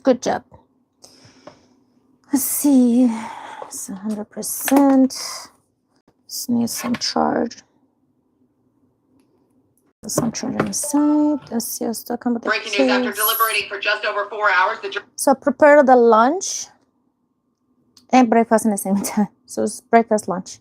Good job. Let's see. It's 100%. This needs some charge. Some charge on the side. Let's see. Let's talk about the breaking news after deliberating for just over 4 hours. So prepare the lunch and breakfast in the same time. So it's breakfast, lunch.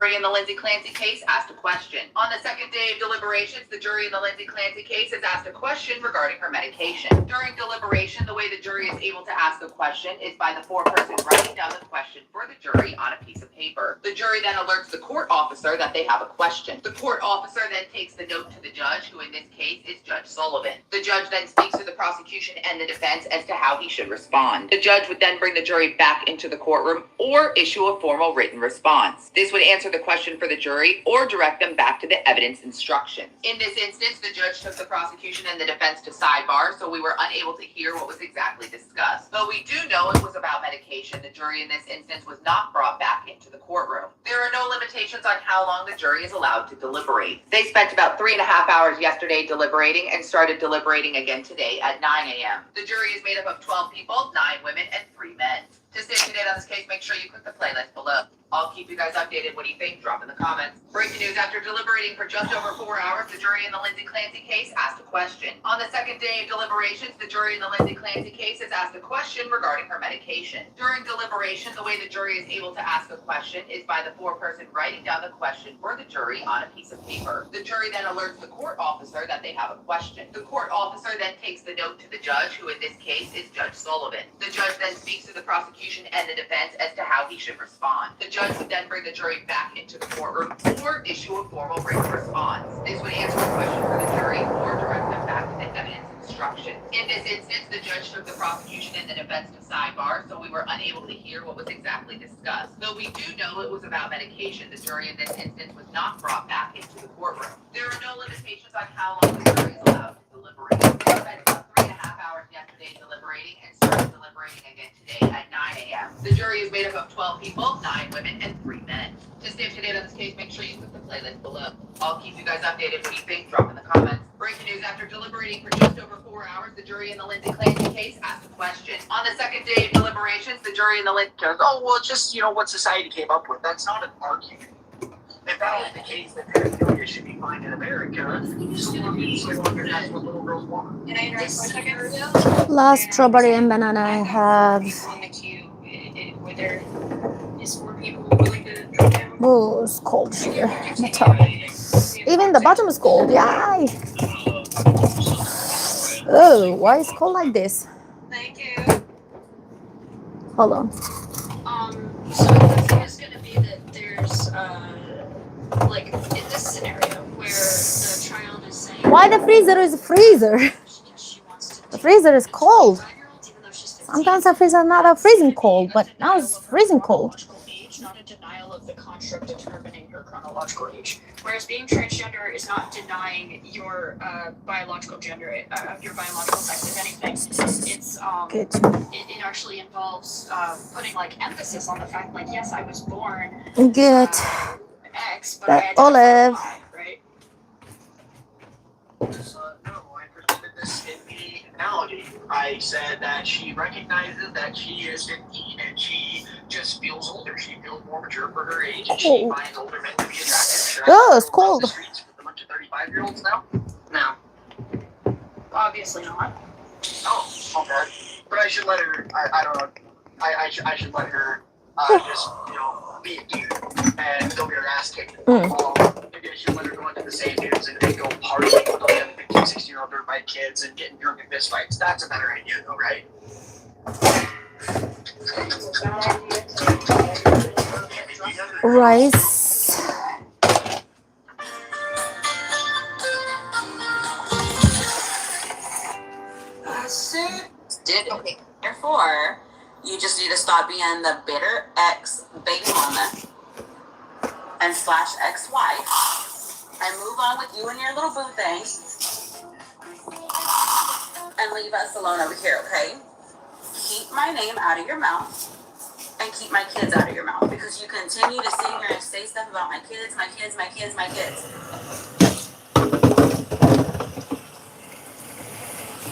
In the Lindsay Clancy case asked a question. On the second day of deliberations, the jury in the Lindsay Clancy case has asked a question regarding her medication. During deliberation, the way the jury is able to ask a question is by the foreperson writing down the question for the jury on a piece of paper. The jury then alerts the court officer that they have a question. The court officer then takes the note to the judge, who in this case is Judge Sullivan. The judge then speaks to the prosecution and the defense as to how he should respond. The judge would then bring the jury back into the courtroom or issue a formal written response. This would answer the question for the jury or direct them back to the evidence instructions. In this instance, the judge took the prosecution and the defense to sidebar, so we were unable to hear what was exactly discussed. Though we do know it was about medication, the jury in this instance was not brought back into the courtroom. There are no limitations on how long the jury is allowed to deliberate. They spent about 3.5 hours yesterday deliberating and started deliberating again today at 9 a.m. The jury is made up of 12 people, 9 women, and 3 men. To stay up to date on this case, make sure you click the playlist below. I'll keep you guys updated. What do you think? Drop in the comments. Breaking news after deliberating for just over 4 hours, the jury in the Lindsay Clancy case asked a question. On the second day of deliberations, the jury in the Lindsay Clancy case has asked a question regarding her medication. During deliberation, the way the jury is able to ask a question is by the foreperson writing down the question for the jury on a piece of paper. The jury then alerts the court officer that they have a question. The court officer then takes the note to the judge, who in this case is Judge Sullivan. The judge then speaks to the prosecution and the defense as to how he should respond. The judge would then bring the jury back into the courtroom or issue a formal written response. This would answer the question for the jury or direct them back to the evidence instructions. In this instance, the judge took the prosecution and the defense to sidebar, so we were unable to hear what was exactly discussed. Though we do know it was about medication, the jury in this instance was not brought back into the courtroom. There are no limitations on how long the jury is allowed to deliberate. They spent about 3.5 hours yesterday deliberating and started deliberating again today at 9 a.m. The jury is made up of 12 people, 9 women, and 3 men. To stay up to date on this case, make sure you click the playlist below. I'll keep you guys updated. What do you think? Drop in the comments. Breaking news after deliberating for just over 4 hours, the jury in the Lindsay Clancy case asked a question. On the second day of deliberations, the jury in the Lindsay... Oh, well, just, what society came up with. That's not an argument. If that was the case, then pedophilia should be fine in America. So long as that's what little girls want. Can I interrupt for a second? Last strawberry and banana I have. On the queue, were there is 4 people willing to drop down? Oh, it's cold here. The top. Even the bottom is cold. Yay! Oh, why is it cold like this? Thank you. Hold on. So the thing is going to be that there's, like, in this scenario where the child is saying... Why the freezer is a freezer? She wants to The freezer is cold. 5-year-olds, even though she's 15, Sometimes the freezer is not a freezing cold, but now it's freezing cold. chronological age, not a denial of the construct determining her chronological age. Whereas being transgender is not denying your biological gender, your biological sex. If anything, it's Good. it actually involves putting like emphasis on the fact, like, yes, I was born Good. X, but I That identify olive. Y, right? No, I presented this in the analogy. I said that she recognizes that she is 15 and she just feels older. She feels more mature for her age and she finds older men to be attractive. Should I Oh, it's go across cold. the streets with a bunch of 35-year-olds now? No. Obviously not. Oh, okay. But I should let her, I don't know, I should let her just, be a dude and go get her ass kicked. Maybe I should let her go into the same dudes and go partying with all the other 15, 16-year-old dirt-bike kids and getting drunk in fist fights. That's a better idea, though, right? Rice. Okay. Therefore, you just need to stop being the bitter ex baby mama and slash ex-wife and move on with you and your little boo things and leave us alone over here, okay? Keep my name out of your mouth and keep my kids out of your mouth because you continue to sit here and say stuff about my kids, my kids, my kids, my kids.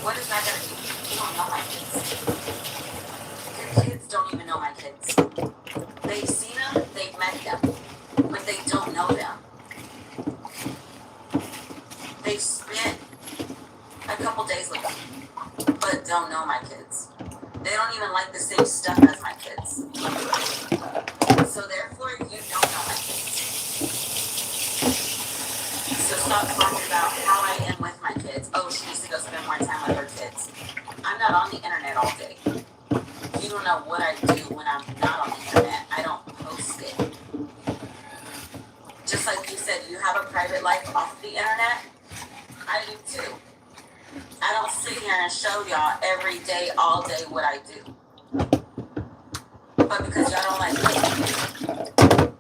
What is that gonna do? You don't know my kids. Your kids don't even know my kids. They've seen them, they've met them, but they don't know them. They've spent a couple days with them, but don't know my kids. They don't even like the same stuff as my kids. So therefore, you don't know my kids. So stop talking about how I am with my kids. Oh, she needs to go spend more time with her kids. I'm not on the internet all day. You don't know what I do when I'm not on the internet. I don't post it. Just like you said, you have a private life off the internet. I do too. I don't sit here and show y'all every day, all day what I do. But because y'all don't like it,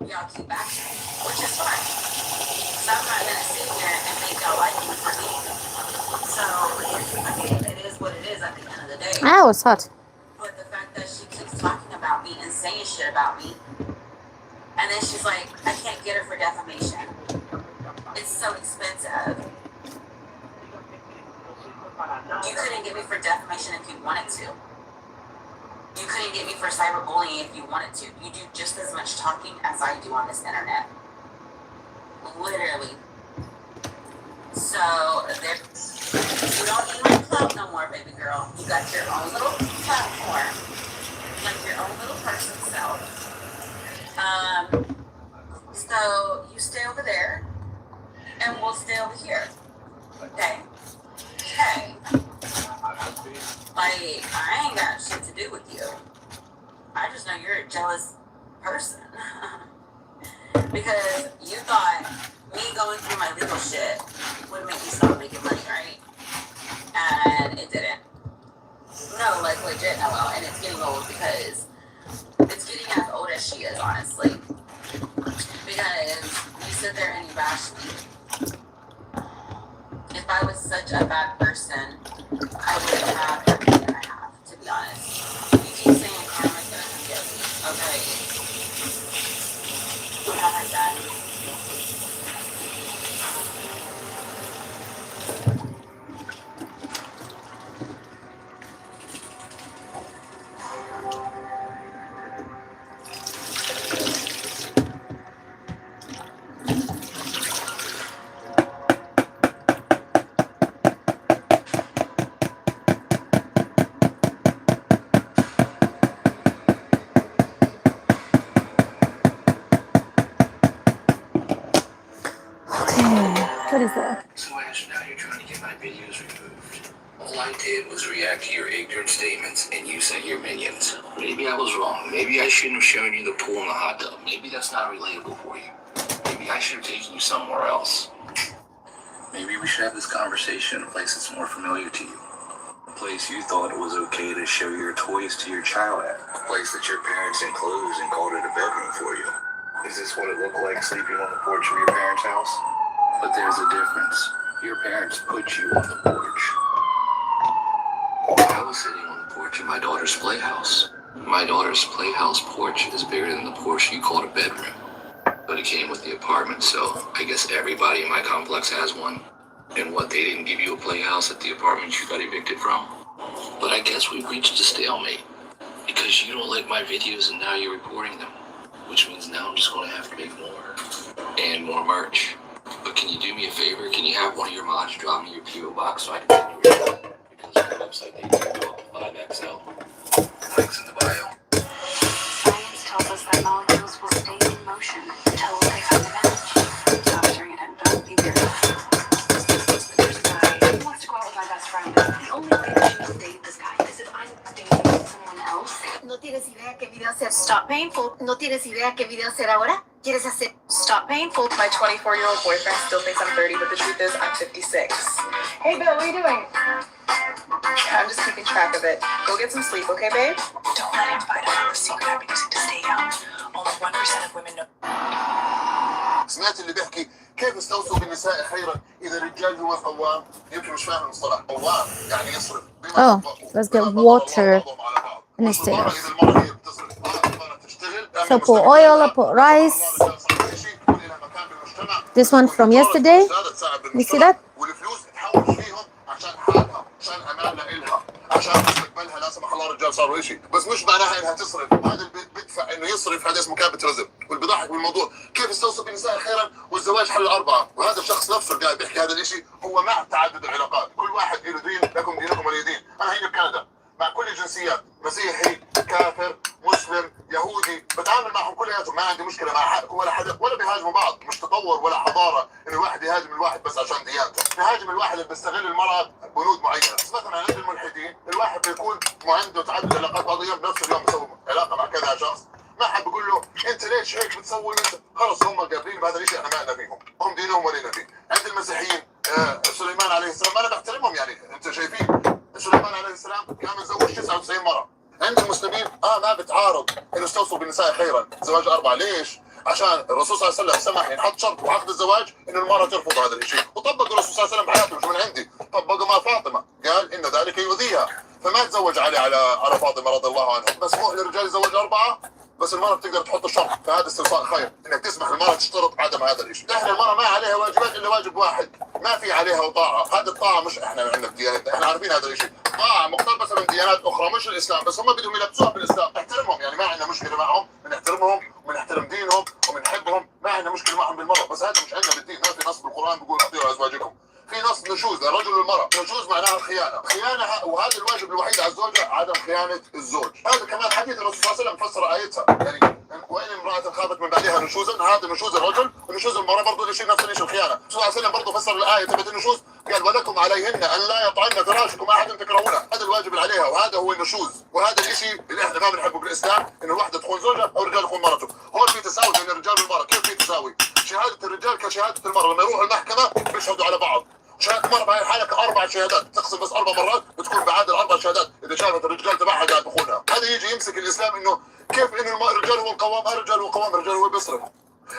y'all keep acting, which is fine. So I'm not gonna sit here and make y'all like me for me. So, I mean, it is what it is at the end of the day. Ah, it was hot. But the fact that she keeps talking about me and saying shit about me, and then she's like, I can't get her for defamation. It's so expensive. You couldn't get me for defamation if you wanted to. You couldn't get me for cyberbullying if you wanted to. You do just as much talking as I do on this internet. Literally. So, you don't need my clout no more, baby girl. You got your own little platform. Like your own little person self. So, you stay over there, and we'll stay over here. Okay? Okay. Like, I ain't got shit to do with you. I just know you're a jealous person. Because you thought me going through my legal shit would make me stop making money, right? And it didn't. No, like legit, no. And it's getting old because it's getting as old as she is, honestly. Because you sit there and you bash me. If I was such a bad person, I wouldn't have everything I have, to be honest. You keep saying karma's gonna come get me, okay? Not like that. What is that? So Ash, now you're trying to get my videos removed. All I did was react to your ignorant statements, and you sent your minions. Maybe I was wrong. Maybe I shouldn't have shown you the pool and the hot tub. Maybe that's not relatable for you. Maybe I should have taken you somewhere else. Maybe we should have this conversation in a place that's more familiar to you. A place you thought it was okay to show your toys to your child at. A place that your parents enclosed and called it a bedroom for you. Is this what it looked like sleeping on the porch of your parents' house? But there's a difference. Your parents put you on the porch. I was sitting on the porch of my daughter's playhouse. My daughter's playhouse porch is bigger than the porch you called a bedroom. But it came with the apartment, so I guess everybody in my complex has one. And what, they didn't give you a playhouse at the apartment you got evicted from? But I guess we've reached a stalemate. Because you don't like my videos and now you're reporting them. Which means now I'm just going to have to make more. And more merch. But can you do me a favor? Can you have one of your mods drop me your P.O. box so I can send you your because it looks like they do go up to 5XL. Links in the bio. Science tells us that molecules will stay in motion until they find a match. Stop staring at it. Don't be weird. There's a guy who wants to go out with my best friend. The only way that she can date this guy is if I'm dating someone else. No tienes idea qué video hacer. Stop painful. No tienes idea qué video hacer ahora. ¿Quieres hacer? Stop painful. My 24-year-old boyfriend still thinks I'm 30, but the truth is I'm 56. Hey, Bill, what are you doing? I'm just keeping track of it. Go get some sleep, okay, babe? Don't let him find out the secret I'm using to stay young. Only 1% of women know. سمعت اللي بيحكي كيف استوصوا بالنساء خيرا اذا الرجال هو قوام يمكن مش فاهم المصطلح قوام يعني يصرف. Oh, let's get water instead of. So put oil, I put rice. This one from yesterday. You see that? عشان مستقبلها لا سمح الله رجال صاروا شيء، بس مش معناها انها تصرف. هذا اللي بيدفع انه يصرف هذا اسمه كابيتاليزم. واللي بيضحك بالموضوع كيف يستوصف بالنساء خيرا والزواج حل الاربعه، وهذا الشخص نفسه اللي قاعد بيحكي هذا الشيء هو مع تعدد العلاقات، كل واحد له دين، لكم دينكم ولي دين. انا هنا بكندا مع كل الجنسيات، مسيحي، كافر، مسلم، يهودي، بتعامل معهم كلياتهم، ما عندي مشكله مع حقكم ولا حدا، ولا بيهاجموا بعض، مش تطور ولا حضاره انه الواحد يهاجم الواحد بس عشان ديانته، بيهاجم الواحد اللي بيستغل المراه بنود معينه، بس مثلا عند الملحدين الواحد بيكون عنده تعدد علاقات بعضيهم بنفس اليوم بيسوي علاقه مع كذا شخص، ما حد بيقول له انت ليش هيك بتسوي انت، خلص هم قابلين بهذا الشيء احنا ما لنا فيهم، هم دينهم ولينا فيه. عند المسيحيين سليمان عليه السلام انا بحترمهم، يعني انت شايفين سليمان عليه السلام كان متزوج 99 مره. عند المسلمين ما بتعارض انه استوصوا بالنساء خيرا، زواج 4، ليش؟ عشان الرسول صلى الله عليه وسلم سمح ينحط شرط بعقد الزواج انه المراه ترفض هذا الشيء، وطبق الرسول صلى الله عليه وسلم بحياته مش من عندي، طبقه مع فاطمه، قال ان ذلك يؤذيها، فما تزوج على فاطمه رضي الله عنها. مسموح للرجال يزوج 4 بس المرأة بتقدر تحط الشرط، فهذا استوصاء خير، انك تسمح للمرأة تشترط عدم هذا الشيء. احنا المرأة ما عليها واجبات الا واجب واحد، ما في عليها طاعة، هذه الطاعة مش احنا عندنا ديانتنا، احنا عارفين هذا الشيء، طاعة مقتبسة من ديانات اخرى مش الاسلام، بس هم بدهم يلبسوها بالاسلام، نحترمهم يعني ما عندنا مشكلة معهم، بنحترمهم وبنحترم دينهم وبنحبهم، ما عندنا مشكلة معهم بالمرة، بس هذا مش عندنا بالدين، ما في نص بالقرآن بيقول اطيعوا ازواجكم. في نص نشوز الرجل والمرأة، نشوز معناها الخيانة، خيانة وهذا الواجب الوحيد على الزوجة عدم خيانة الزوج. هذا كمان حديث الرسول صلى الله عليه وسلم فسر آيتها، يعني وإن امرأة خافت من بعدها نشوزا، هذا نشوز الرجل ونشوز المرأة برضه شيء نفس الشيء الخيانة. الرسول صلى الله عليه وسلم برضه فسر الآية تبعت النشوز، قال ولكم عليهن أن لا يطعن فراشكم أحد تكرهونه، هذا الواجب اللي عليها وهذا هو النشوز، وهذا الشيء اللي احنا ما بنحبه بالإسلام، إنه الواحدة تخون زوجها أو الرجال يخون مرته. هون في تساوي بين الرجال والمرأة، كيف في تساوي؟ شهادة الرجال كشهادة المرأة، لما يروحوا المحكمة بيشهدوا على بعض. شهادة مرة بهاي الحالة ك4 شهادات، تقسم بس 4 مرات بتكون بعادل 4 شهادات إذا شافت الرجال تبعها قاعد بخونها. هذا يجي يمسك الإسلام إنه كيف إنه الرجال هو القوام، الرجال هو القوام، الرجال هو بيصرف.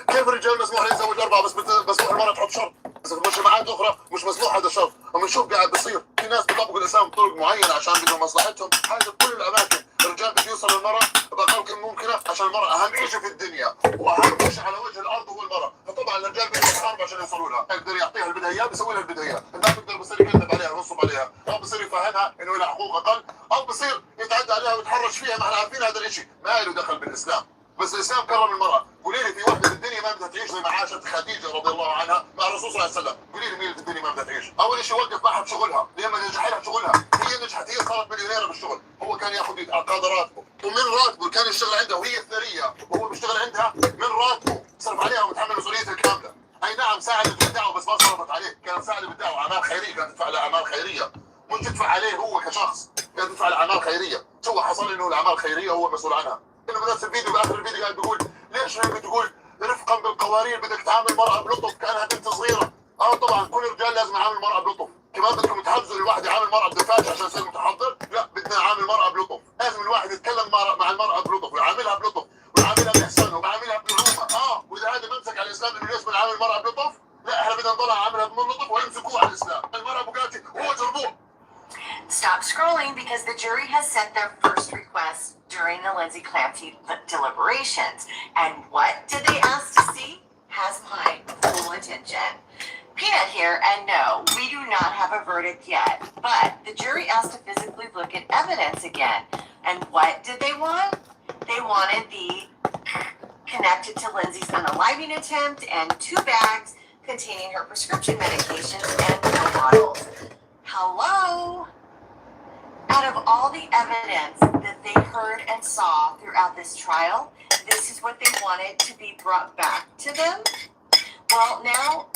كيف الرجال مسموح له يتزوج 4 بس مسموح المرأة تحط شرط، بس في مجتمعات أخرى مش مسموح هذا الشرط، وبنشوف قاعد بصير في ناس بيطبقوا الإسلام بطرق معينة عشان بدهم مصلحتهم، هذا بكل الأماكن، الرجال بده يوصل للمرأة بأقل ممكنة عشان المرأة أهم شيء في الدنيا وأهم شيء على وجه الأرض هو المرأة، فطبعا الرجال بده يحارب عشان يوصلوا لها، يقدر يعطيها اللي بدها إياه بيسوي لها اللي بدها إياه، ما بيقدر بصير يكذب عليها وينصب عليها، أو بصير يفهمها إنه لها حقوق أقل، أو بصير يتعدى عليها ويتحرش فيها، ما احنا عارفين هذا الشيء، ما له دخل بالإسلام، بس الإسلام كرم المرأة. قولي لي في وحدة بالدنيا ما بدها تعيش زي ما عاشت خديجة رضي الله عنها مع الرسول صلى الله عليه وسلم، قولي لي مين في الدنيا ما بدها تعيش؟ أول شيء وقف معها بشغلها، لما نجح لها بشغلها، هي نجحت، هي صارت مليونيرة بالشغل، هو كان ياخذ قدر راتبه، ومن راتبه كان يشتغل عندها وهي الثرية، وهو بيشتغل عندها من راتبه، صرف عليها ومتحمل مسؤوليتها الكاملة. أي نعم ساعدت بالدعوة بس ما صرفت عليه، كانت تساعده بالدعوة، أعمال خيرية، كانت تدفع له أعمال خيرية، مش تدفع عليه هو كشخص، كانت تدفع له أعمال خيرية، شو حصل إنه الأعمال الخيرية هو مسؤول عنها. إنه بنفس الفيديو بآخر الفيديو قاعد بيقول ليش هي بتقول رفقا بالقوارير بدك تعامل المرأة بلطف كأنها بنت صغيرة. طبعا كل الرجال لازم يعامل المرأة بلطف، كمان بدكم تحفزوا الواحد يعامل المرأة بدفاش عشان يصير متحضر؟ لا، بدنا نعامل المرأة بلطف، لازم الواحد يتكلم مع المرأة بلطف ويعاملها بلطف ويعاملها بإحسان ويعاملها بنعومة. وإذا هذا ممسك على الإسلام إنه ليش بنعامل المرأة بلطف؟ لا، احنا بدنا نضلها نعاملها بلطف ويمسكوها على الإسلام. المرأة بقاتي هو جربوه. Stop scrolling because the jury has sent their first request during the Lindsay Clancy deliberations. And what did they ask to see? Has my full attention. Peanut here, and no, we do not have a verdict yet. But the jury asked to physically look at evidence again. And what did they want? They wanted the connected to Lindsay's unaliving attempt and 2 bags containing her prescription medications and pill bottles. Hello? Out of all the evidence that they heard and saw throughout this trial, this is what they wanted to be brought back to them? Well, now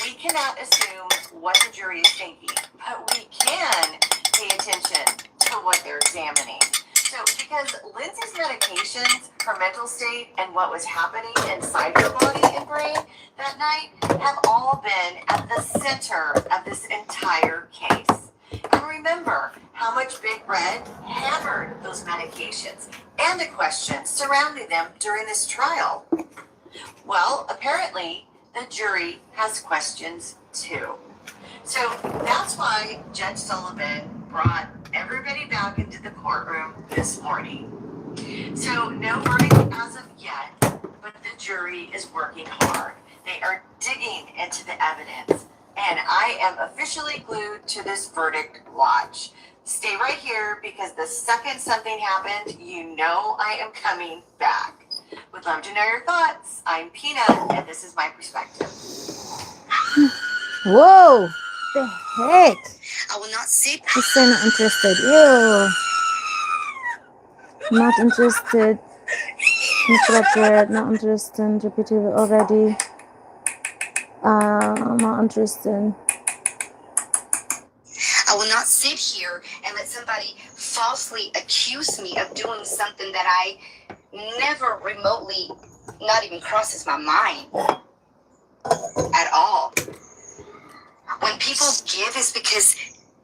we cannot assume what the jury is thinking, but we can pay attention to what they're examining. So, because Lindsay's medications, her mental state, and what was happening inside her body and brain that night have all been at the center of this entire case. And remember how much Big Red hammered those medications and the questions surrounding them during this trial. Well, apparently, the jury has questions too. So that's why Judge Sullivan brought everybody back into the courtroom this morning. So no verdict as of yet, but the jury is working hard. They are digging into the evidence. And I am officially glued to this verdict watch. Stay right here because the second something happened, you know I am coming back. Would love to know your thoughts. I'm Peanut, and this is my perspective. Whoa! The heck? I will not sit. She's so not interested. Ew. Not interested. Inappropriate. Not interested. Repeated already. Not interested. I will not sit here and let somebody falsely accuse me of doing something that I never remotely, not even crosses my mind at all. When people give, it's because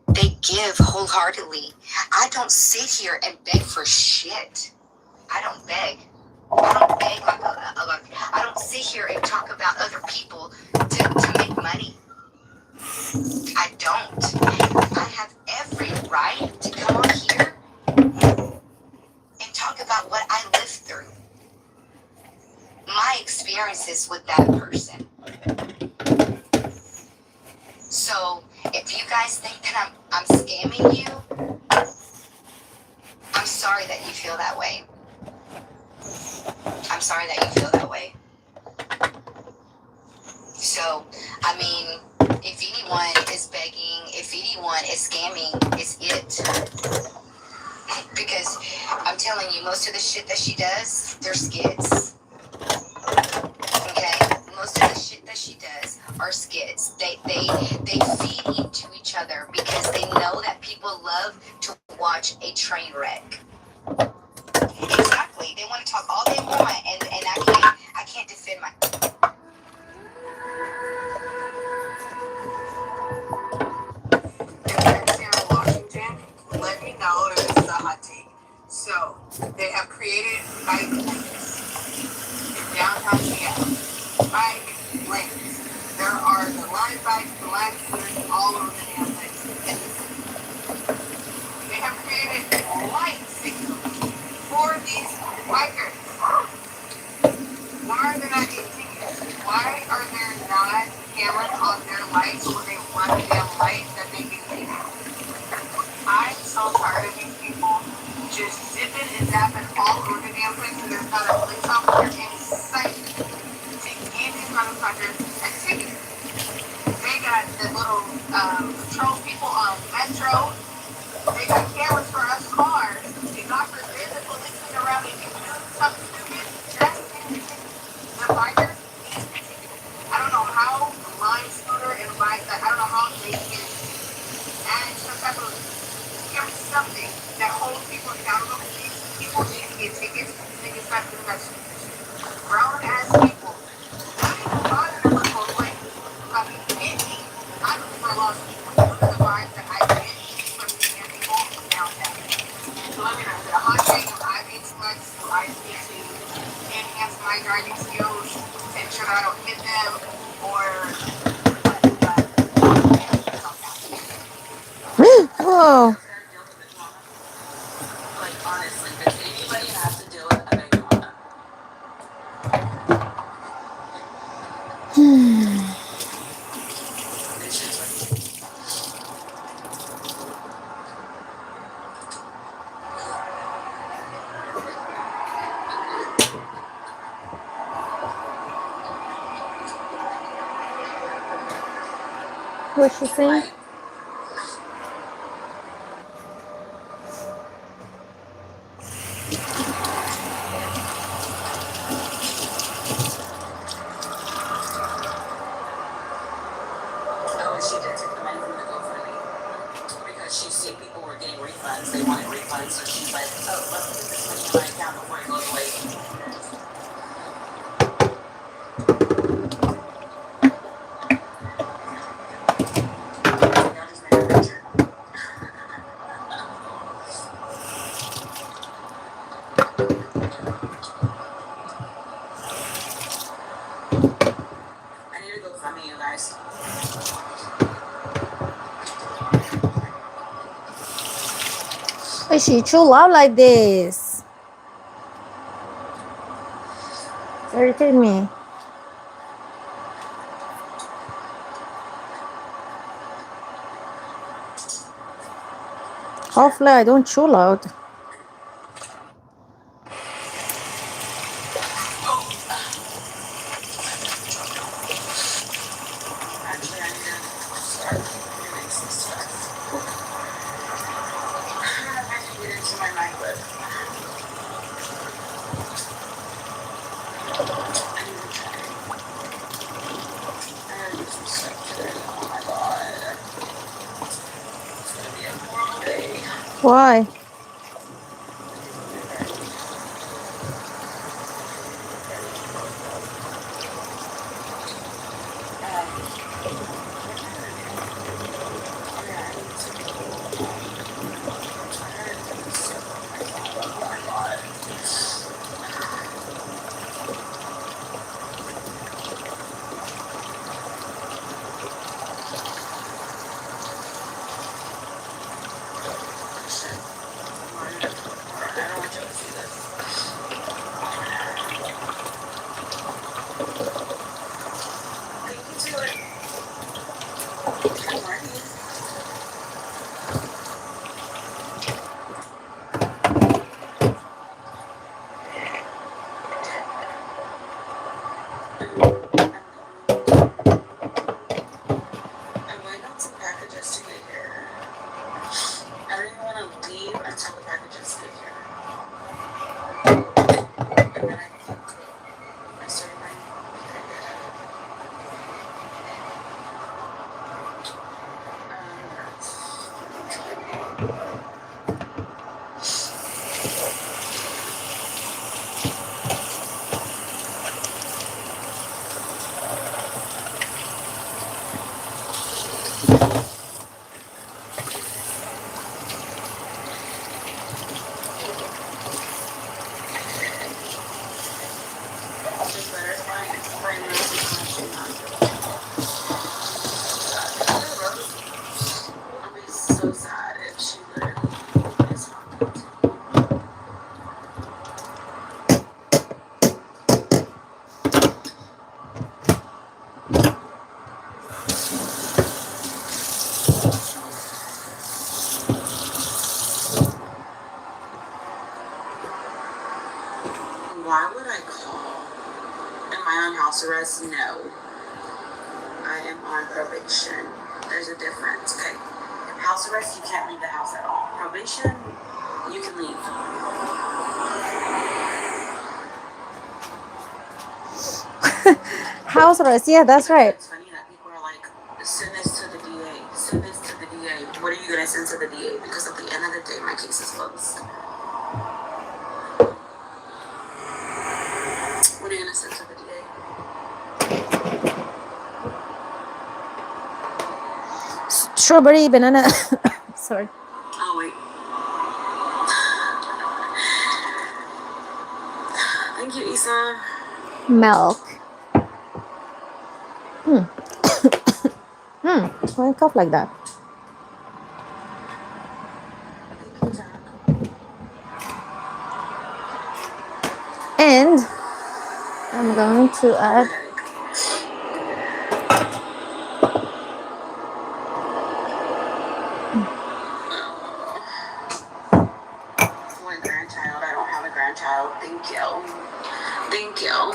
they give wholeheartedly. I don't sit here and beg for shit. I don't beg. I don't beg I don't sit here and talk about other people to make money. I don't. I have every right to come on here and talk about what I lived through. My experiences with that person. So if you guys think that I'm scamming you, I'm sorry that you feel that way. I'm sorry that you feel that way. So, I mean, if anyone is begging, if anyone is scamming, it's it. Because I'm telling you, most of the shit that she does, they're skits. Okay? Most of the shit that she does are skits. They feed into each other because they know that people love to watch a train wreck. Exactly. They want to talk all they want, and I can't defend my. Washington, let me know if this is a hot take. So they have created bike lanes in downtown Seattle. Bike lanes. There are the line bikes, the line scooters all over the damn place. They have created light signals for these bikers. Why are there not indicators? Why are there not cameras on their lights when they run the damn light that they can see? I'm so tired of these people just zipping and zapping all over the damn place and there's not a police officer in sight to give these motherfuckers a ticket. They got the little patrol people on Metro. They got cameras for us cars. They got for the policemen around if you do something stupid. That's the bikers. I don't know how a line scooter and a bike, I don't know how they can add some type of something that holds people accountable. These people need to get tickets. Tickets back to the rest. Grown ass people. Not even bothering with both ways. Fucking me. I look for a lost people. Look at the vibes that I get from these young people downtown. So let me know. Is it a hot take? Am I being too much? Do I need to enhance my driving skills to ensure that I don't hit them? Or Whoa. Like, honestly, does anybody have to deal with a baby mama? This shit's What's she saying? Oh, she did take the money from the GoFundMe because she see people were getting refunds. They wanted refunds, so she's like, "Oh, let's put this money in my account before it goes away." Y'all just made her richer. I need to go find me, you guys. Why she too loud like this? Irritate me. Hopefully I don't chew loud. Actually, I need to start doing some stuff. I don't know if I can get into my mic, but I need to try. I gotta do some stuff today. Oh my god. It's gonna be a horrible day. Why? Why would I call? Am I on house arrest? No. I am on probation. There's a difference, okay? House arrest, you can't leave the house at all. Probation, you can leave. House arrest, yeah, that's right. It's funny that people are like, send this to the DA, send this to the DA. What are you going to send to the DA? Because at the end of the day, my case is closed. What are you going to send to the DA? Strawberry, banana. Sorry. Oh, wait. Thank you, Isa. Milk. Why you cough like that? And I'm going to add One grandchild. I don't have a grandchild. Thank you. Thank you.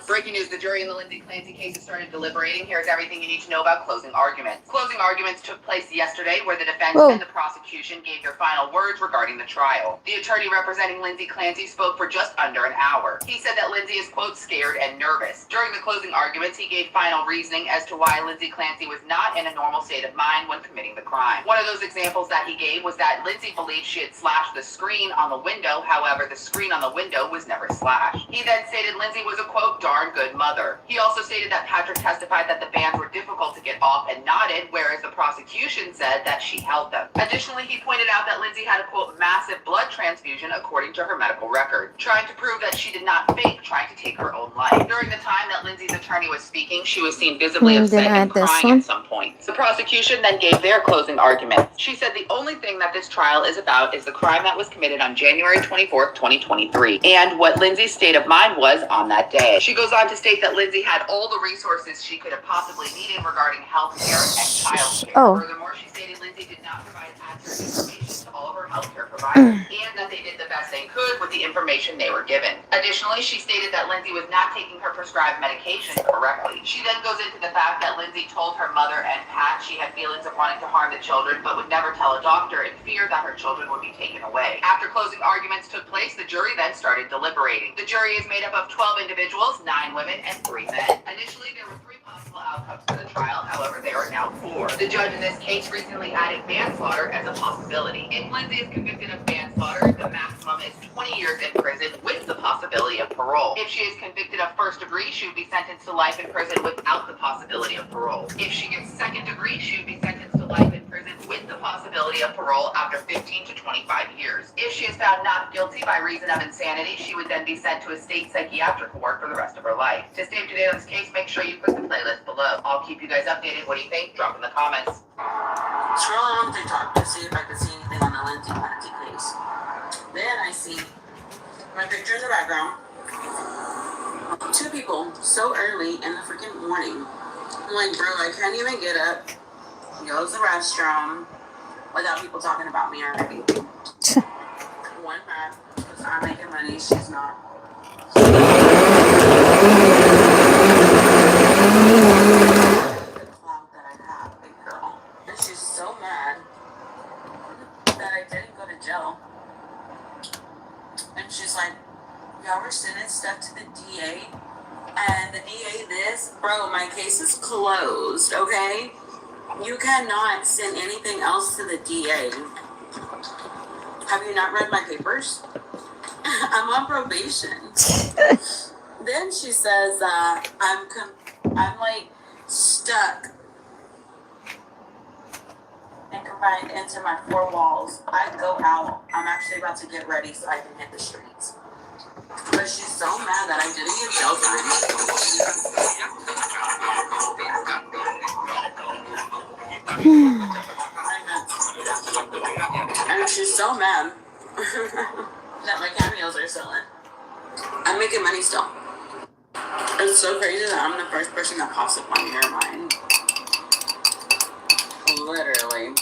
Breaking news, the jury in the Lindsay Clancy case has started deliberating. Here's everything you need to know about closing arguments. Closing arguments took place yesterday where the defense and the prosecution gave their final words regarding the trial. The attorney representing Lindsay Clancy spoke for just under an hour. He said that Lindsay is, quote, scared and nervous. During the closing arguments, he gave final reasoning as to why Lindsay Clancy was not in a normal state of mind when committing the crime. One of those examples that he gave was that Lindsay believed she had slashed the screen on the window. However, the screen on the window was never slashed. He then stated Lindsay was a, quote, darn good mother. He also stated that Patrick testified that the bands were difficult to get off and knotted, whereas the prosecution said that she held them. Additionally, he pointed out that Lindsay had a, quote, massive blood transfusion according to her medical record, trying to prove that she did not fake trying to take her own life. During the time that Lindsay's attorney was speaking, she was seen visibly upset and crying at some points. The prosecution then gave their closing argument. She said the only thing that this trial is about is the crime that was committed on January 24th, 2023, and what Lindsay's state of mind was on that day. She goes on to state that Lindsay had all the resources she could have possibly needed regarding health care and child care. Oh. Furthermore, she stated Lindsay did not provide accurate information to all of her healthcare providers and that they did the best they could with the information they were given. Additionally, she stated that Lindsay was not taking her prescribed medication correctly. She then goes into the fact that Lindsay told her mother and Pat she had feelings of wanting to harm the children but would never tell a doctor in fear that her children would be taken away. After closing arguments took place, the jury then started deliberating. The jury is made up of 12 individuals, 9 women, and 3 men. Initially, there were 3 possible outcomes for the trial. However, there are now 4. The judge in this case recently added manslaughter as a possibility. If Lindsay is convicted of manslaughter, the maximum is 20 years in prison with the possibility of parole. If she is convicted of first degree, she would be sentenced to life in prison without the possibility of parole. If she gets second degree, she would be sentenced to life in prison with the possibility of parole after 15 to 25 years. If she is found not guilty by reason of insanity, she would then be sent to a state psychiatric ward for the rest of her life. To stay up to date on this case, make sure you click the playlist below. I'll keep you guys updated. What do you think? Drop in the comments. Scrolling on TikTok to see if I could see anything on the Lindsay Clancy case. Then I see my picture in the background. 2 people so early in the freaking morning. I'm like, bro, I can't even get up, go to the restroom without people talking about me already. One mad because I'm making money, she's not. The clout that I have, big girl. And she's so mad that I didn't go to jail. And she's like, y'all were sending stuff to the DA, and the DA this. Bro, my case is closed, okay? You cannot send anything else to the DA. Have you not read my papers? I'm on probation. Then she says, I'm like stuck and confined into my 4 walls. I go out. I'm actually about to get ready so I can hit the streets. But she's so mad that I didn't get jail time. And she's so mad that my cameos are selling. I'm making money still. It's so crazy that I'm the first person that pops up on your mind. Literally.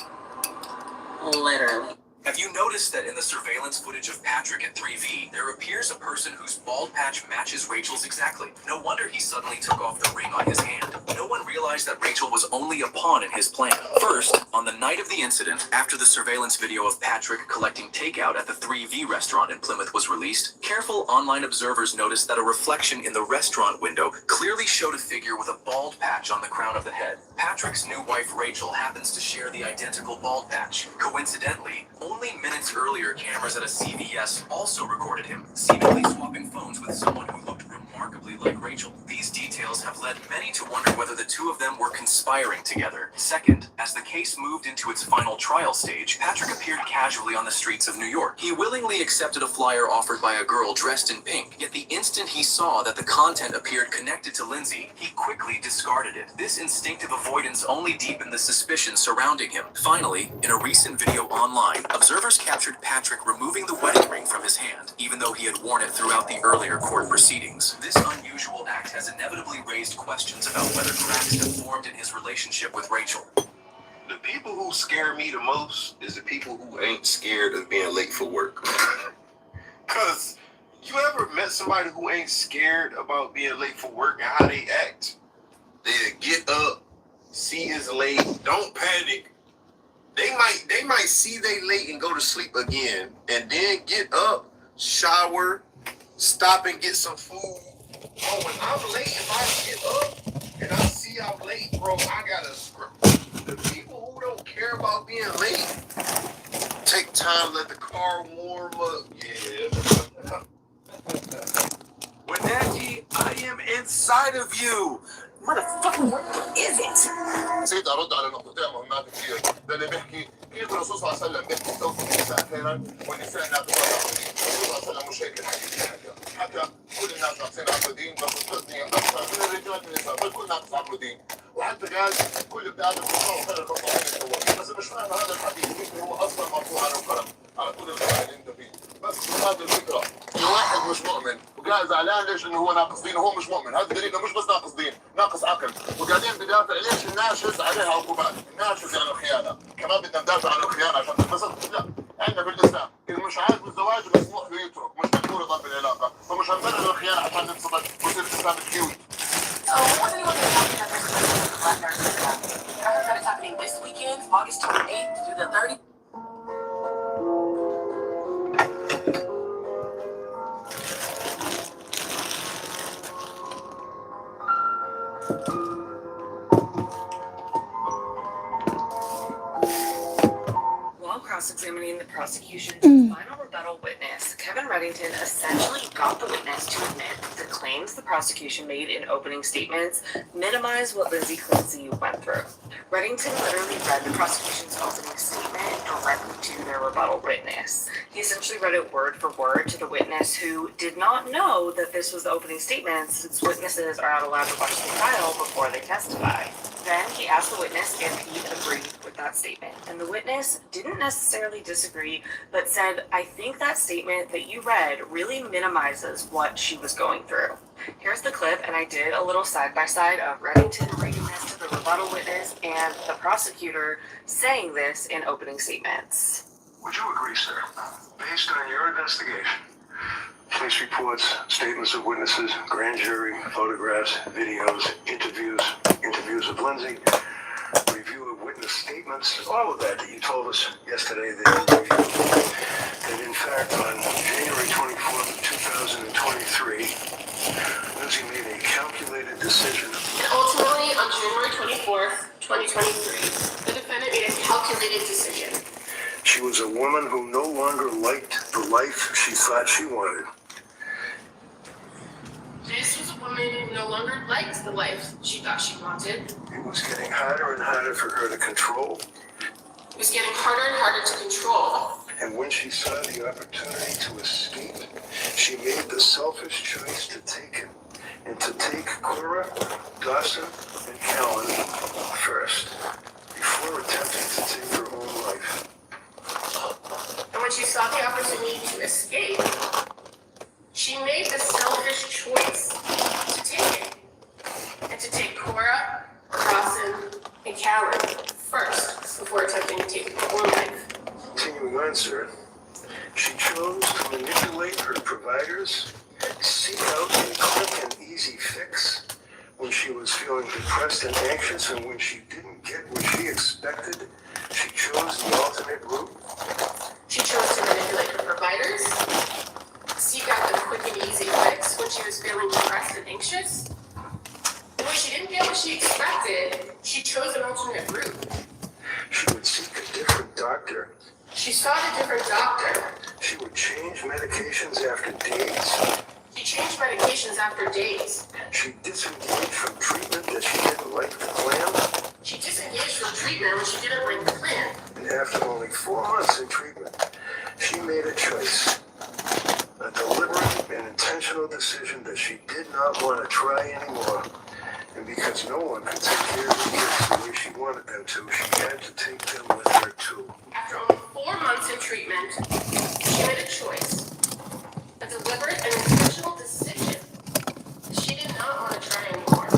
Have you noticed that in the surveillance footage of Patrick at 3V, there appears a person whose bald patch matches Rachel's exactly? No wonder he suddenly took off the ring on his hand. No one realized that Rachel was only a pawn in his plan. First, on the night of the incident, after the surveillance video of Patrick collecting takeout at the 3V restaurant in Plymouth was released, careful online observers noticed that a reflection in the restaurant window clearly showed a figure with a bald patch on the crown of the head. Patrick's new wife Rachel happens to share the identical bald patch. Coincidentally, only minutes earlier, cameras at a CVS also recorded him, seemingly swapping phones with someone who looked remarkably like Rachel. These details have led many to wonder whether the 2 of them were conspiring together. Second, as the case moved into its final trial stage, Patrick appeared casually on the streets of New York. He willingly accepted a flyer offered by a girl dressed in pink, yet the instant he saw that the content appeared connected to Lindsay, he quickly discarded it. This instinctive avoidance only deepened the suspicion surrounding him. Finally, in a recent video online, observers captured Patrick removing the wedding ring from his hand, even though he had worn it throughout the earlier court proceedings. This unusual act has inevitably raised questions about whether cracks have formed in his relationship with Rachel. The people who scare me the most is the people who ain't scared of being late for work. Cause you ever met somebody who ain't scared about being late for work and how they act? They get up, see it's late, don't panic. They might see they late and go to sleep again, and then get up, shower, stop and get some food. Oh, when I'm late, if I get up and I see I'm late, bro, I gotta script. The people who don't care about being late, take time, let the car warm up. Yeah. Wenatchee, I am inside of you. Motherfucker, what is it? سيد أرد على نقطتين مهمات كثير. ده اللي بيحكي كيف الرسول صلى الله عليه وسلم بيحكي استوصوا النساء خيرا والنساء لا تفرقوا. الرسول صلى الله عليه وسلم مش هيك الحديث حتى كل الناس ناقصين عقدين بس القدني أكثر من الرجال من النساء بل كل الناس عقدين. حتى قال كل ابن ادم خطأ وخير الخطأ بس مش معنى هذا الحديث يمكن هو اصلا مرفوع عنه القلم على كل الخطأ اللي انت فيه بس هذه الفكره انه واحد مش مؤمن وقاعد زعلان ليش انه هو ناقص دين وهو مش مؤمن هذا دليل انه مش بس ناقص دين ناقص عقل وقاعدين بدافع ليش الناشز عليها عقوبات الناشز يعني الخيانه كمان بدنا ندافع عن الخيانه عشان تنبسط لا عندنا بالاسلام اللي مش عاجبه الزواج مسموح له يترك مش مجبور يضل بالعلاقه فمش هنبرر الخيانه عشان ننبسط ويصير الاسلام كيوت So, what do you want to talk about this Black Nurse Weekend? I heard that it's happening this weekend, August 28th through the 30th. While cross-examining the prosecution's final rebuttal witness, Kevin Reddington essentially got the witness to admit the claims the prosecution made in opening statements minimize what Lindsay Clancy went through. Reddington literally read the prosecution's opening statement directly to their rebuttal witness. He essentially read it word for word to the witness who did not know that this was the opening statement since witnesses are not allowed to watch the trial before they testify. Then he asked the witness if he agreed with that statement, and the witness didn't necessarily disagree, but said, I think that statement that you read really minimizes what she was going through. Here's the clip, and I did a little side-by-side of Reddington reading this to the rebuttal witness and the prosecutor saying this in opening statements. Would you agree, sir, based on your investigation, police reports, statements of witnesses, grand jury, photographs, videos, interviews of Lindsay, review of witness statements, all of that you told us yesterday that you reviewed, that in fact on January 24th of 2023, Lindsay made a calculated decision. And ultimately, on January 24th, 2023, the defendant made a calculated decision. She was a woman who no longer liked the life she thought she wanted. This was a woman who no longer liked the life she thought she wanted. It was getting harder and harder for her to control. It was getting harder and harder to control. And when she saw the opportunity to escape, she made the selfish choice to take it. And to take Cora, Dawson, and Callan first, before attempting to take her own life. And when she saw the opportunity to escape, she made the selfish choice to take it. And to take Cora, Dawson, and Callan first, before attempting to take her own life. Continuing on, sir, she chose to manipulate her providers, seek out a quick and easy fix when she was feeling depressed and anxious, and when she didn't get what she expected, she chose the alternate route. She chose to manipulate her providers, seek out the quick and easy fix when she was feeling depressed and anxious. And when she didn't get what she expected, she chose an alternate route. She would seek a different doctor. She sought a different doctor. She would change medications after days. She changed medications after days. She disengaged from treatment that she didn't like the plan. She disengaged from treatment when she didn't like the plan. And after only 4 months in treatment, she made a choice. A deliberate and intentional decision that she did not want to try anymore. And because no one could take care of the kids the way she wanted them to, she had to take them with her too. After only 4 months in treatment, she made a choice. A deliberate and intentional decision that she did not want to try anymore.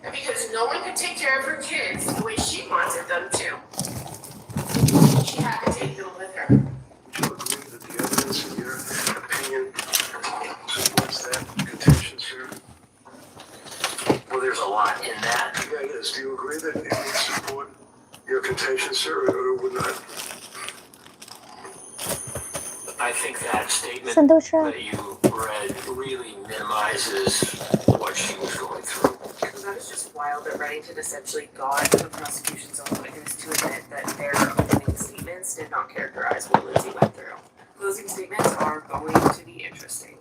And because no one could take care of her kids the way she wanted them to, she had to take them with her. Do you agree that the evidence in your opinion supports that contention, sir? Well, there's a lot in that. Yeah, it is. Do you agree that it would support your contention, sir, or would not? I think that statement Santosha. that you read really minimizes what she was going through. So that is just wild that Reddington essentially got the prosecution's own witness to admit that their opening statements did not characterize what Lindsay went through. Closing statements are going to be interesting.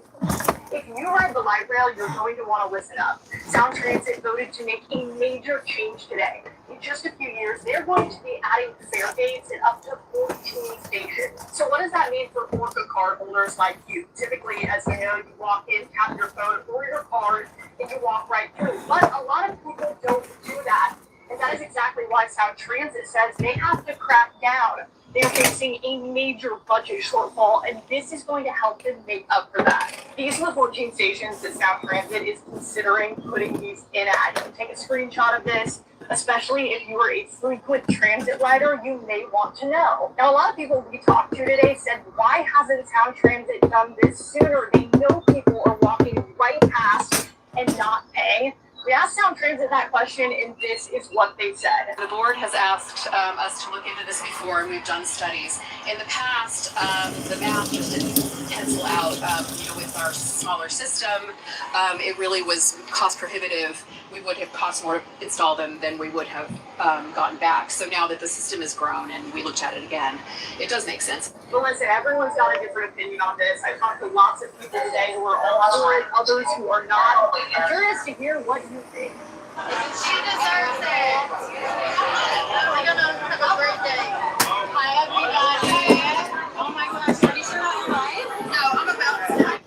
If you ride the light rail, you're going to want to listen up. Sound Transit voted to make a major change today. In just a few years, they're going to be adding fare gates in up to 14 stations. So what does that mean for Orca card holders like you? Typically, as you know, you walk in, tap your phone or your card, and you walk right through. But a lot of people don't why Sound Transit says they have to crack down. They're facing a major budget shortfall, and this is going to help them make up for that. These are the 14 stations that Sound Transit is considering putting these in at. You can take a screenshot of this, especially if you are a frequent transit rider, you may want to know. Now, a lot of people we talked to today said, why hasn't Sound Transit done this sooner? They know people are walking right past and not paying. We asked Sound Transit that question, and this is what they said. The board has asked us to look into this before, and we've done studies. In the past, the math just didn't pencil out. With our smaller system, it really was cost prohibitive. We would have cost more to install them than we would have gotten back. So now that the system has grown and we looked at it again, it does make sense. But listen, everyone's got a different opinion on this. I talked to lots of people today who are all for it, others who are not. I'm curious to hear what you think. She deserves it. We're gonna have a great day. Hi, everybody. Oh my gosh, are you sure that's right? No, I'm about to die.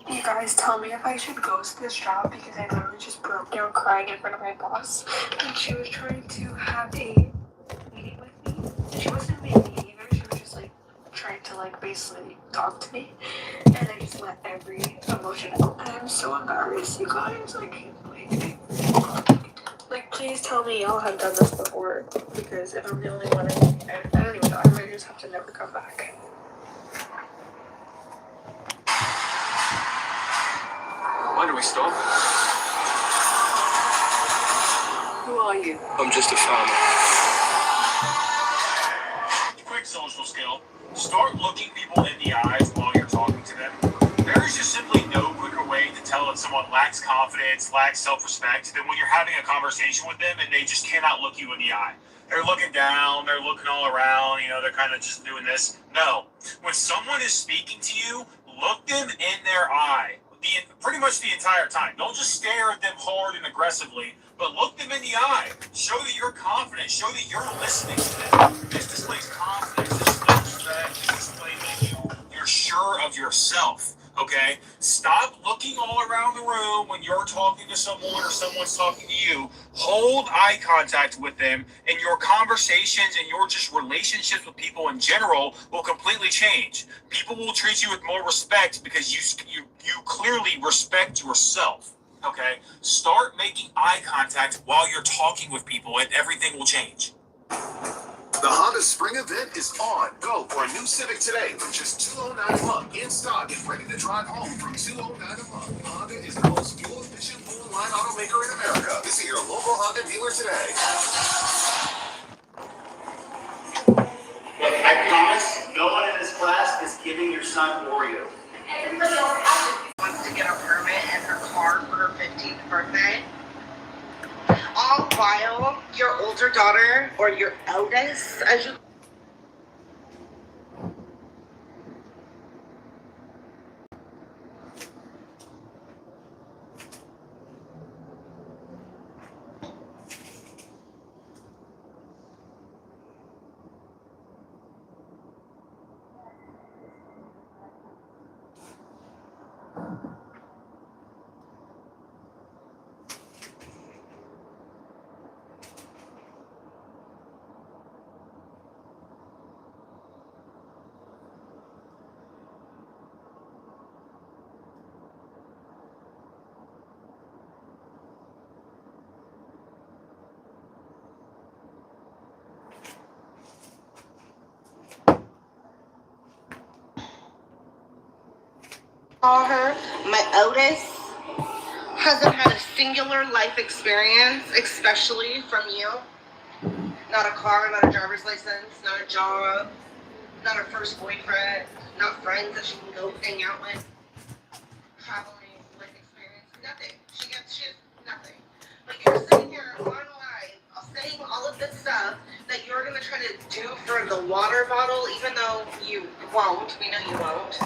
You guys tell me if I should ghost this job because I literally just broke down crying in front of my boss. And she was trying to have a meeting with me. She wasn't being mean either. She was just trying to basically talk to me. And I just let every emotion out. And I'm so embarrassed, you guys. Please tell me y'all have done this before. Because if I'm the only one, I don't even know. I might just have to never come back. Why do we stop? Who are you? I'm just a farmer. Quick social skill. Start looking people in the eyes while you're talking to them. There is just simply no quicker way to tell if someone lacks confidence, lacks self-respect, than when you're having a conversation with them and they just cannot look you in the eye. They're looking down, they're looking all around, they're kind of just doing this. No. When someone is speaking to you, look them in their eye. Pretty much the entire time. Don't just stare at them hard and aggressively, but look them in the eye. Show that you're confident. Show that you're listening to them. This displays confidence. This displays respect. This displays that you're sure of yourself. Okay? Stop looking all around the room when you're talking to someone or someone's talking to you. Hold eye contact with them, and your conversations and your just relationships with people in general will completely change. People will treat you with more respect because you clearly respect yourself. Okay? Start making eye contact while you're talking with people, and everything will change. The Honda Spring event is on. Go for a new Civic today for just $209 a month. In stock and ready to drive home from $209 a month. Honda is the most fuel-efficient full-line automaker in America. Visit your local Honda dealer today. Look, I promise no one in this class is giving your son Oreo. Everybody else wants to get a permit in her car for her 15th birthday. All while your older daughter, or your eldest, as you call her, my oldest, hasn't had a singular life experience, especially from you. Not a car, not a driver's license, not a job, not a first boyfriend, not friends that she can go hang out with. Traveling, life experience, nothing. She has nothing. But you're sitting here on live saying all of this stuff that you're gonna try to do for the water bottle, even though you won't, we know you won't,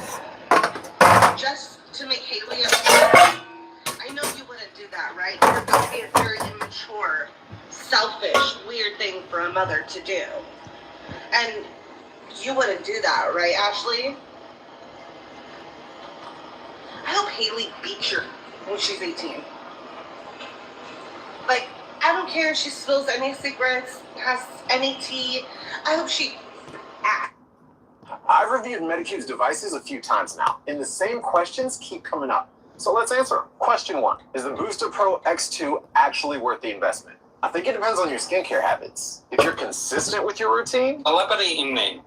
just to make Haley upset? I know you wouldn't do that, right? That would be a very immature, selfish, weird thing for a mother to do. And you wouldn't do that, right, Ashley? I hope Haley beats you when she's 18. Like, I don't care if she spills any cigarettes, has any tea. I hope she acts. I've reviewed Medicaid's devices a few times now, and the same questions keep coming up. So let's answer them. Question 1. Is the Booster Pro X2 actually worth the investment? I think it depends on your skincare habits. If you're consistent with your routine... Wala pa rin email.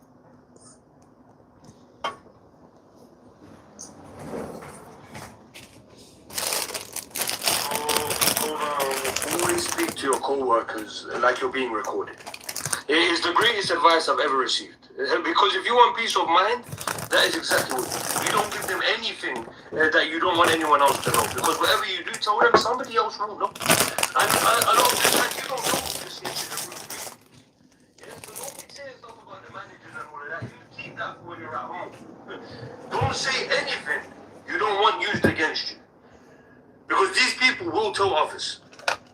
Always speak to your co-workers like you're being recorded. It is the greatest advice I've ever received. Because if you want peace of mind, that is exactly what you don't give them anything that you don't want anyone else to know. Because whatever you do, tell them somebody else will know. And a lot of the time, you don't know this incident will be. Yes, so don't be saying stuff about the managers and all of that. You keep that when you're at home. Don't say anything you don't want used against you. Because these people will tell office.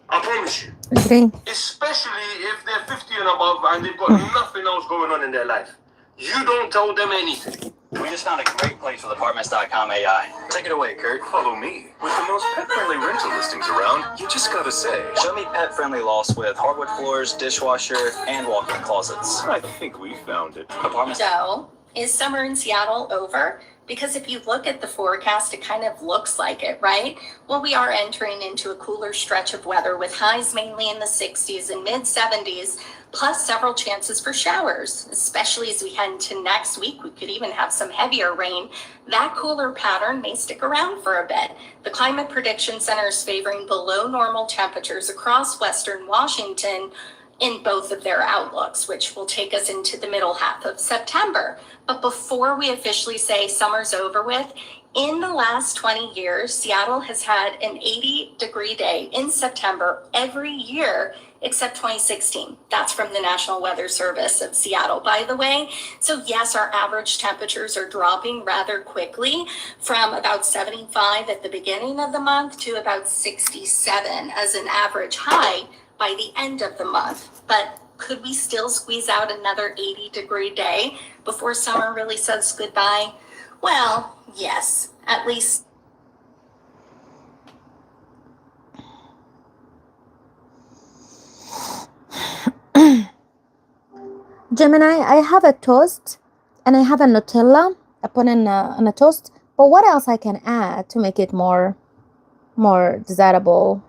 I promise you. Agree. Especially if they're 50 and above and they've got nothing else going on in their life. You don't tell them anything. We just found a great place with Apartments.com AI. Take it away, Kurt. Follow me. With the most pet-friendly rental listings around, you just gotta say. Show me pet-friendly lofts with hardwood floors, dishwasher, and walk-in closets. I think we found it. Apartments. So, is summer in Seattle over? Because if you look at the forecast, it kind of looks like it, right? Well, we are entering into a cooler stretch of weather with highs mainly in the 60s and mid 70s, plus several chances for showers, especially as we head into next week. We could even have some heavier rain. That cooler pattern may stick around for a bit. The Climate Prediction Center is favoring below normal temperatures across Western Washington in both of their outlooks, which will take us into the middle half of September. But before we officially say summer's over with, in the last 20 years, Seattle has had an 80-degree day in September every year except 2016. That's from the National Weather Service of Seattle, by the way. So yes, our average temperatures are dropping rather quickly from about 75 at the beginning of the month to about 67 as an average high by the end of the month. But could we still squeeze out another 80-degree day before summer really says goodbye? Well, yes, at least. Gemini, I have a toast and I have a Nutella. I put in on a toast. But what else I can add to make it more desirable?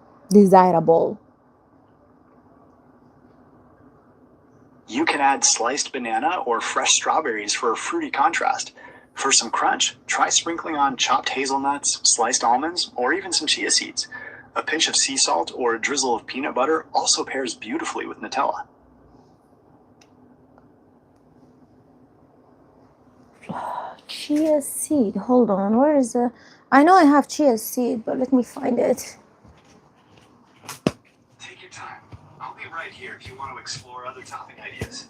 You can add sliced banana or fresh strawberries for a fruity contrast. For some crunch, try sprinkling on chopped hazelnuts, sliced almonds, or even some chia seeds. A pinch of sea salt or a drizzle of peanut butter also pairs beautifully with Nutella. Chia seed. Hold on. Where is the... I know I have chia seed, but let me find it. Take your time. I'll be right here if you want to explore other topping ideas.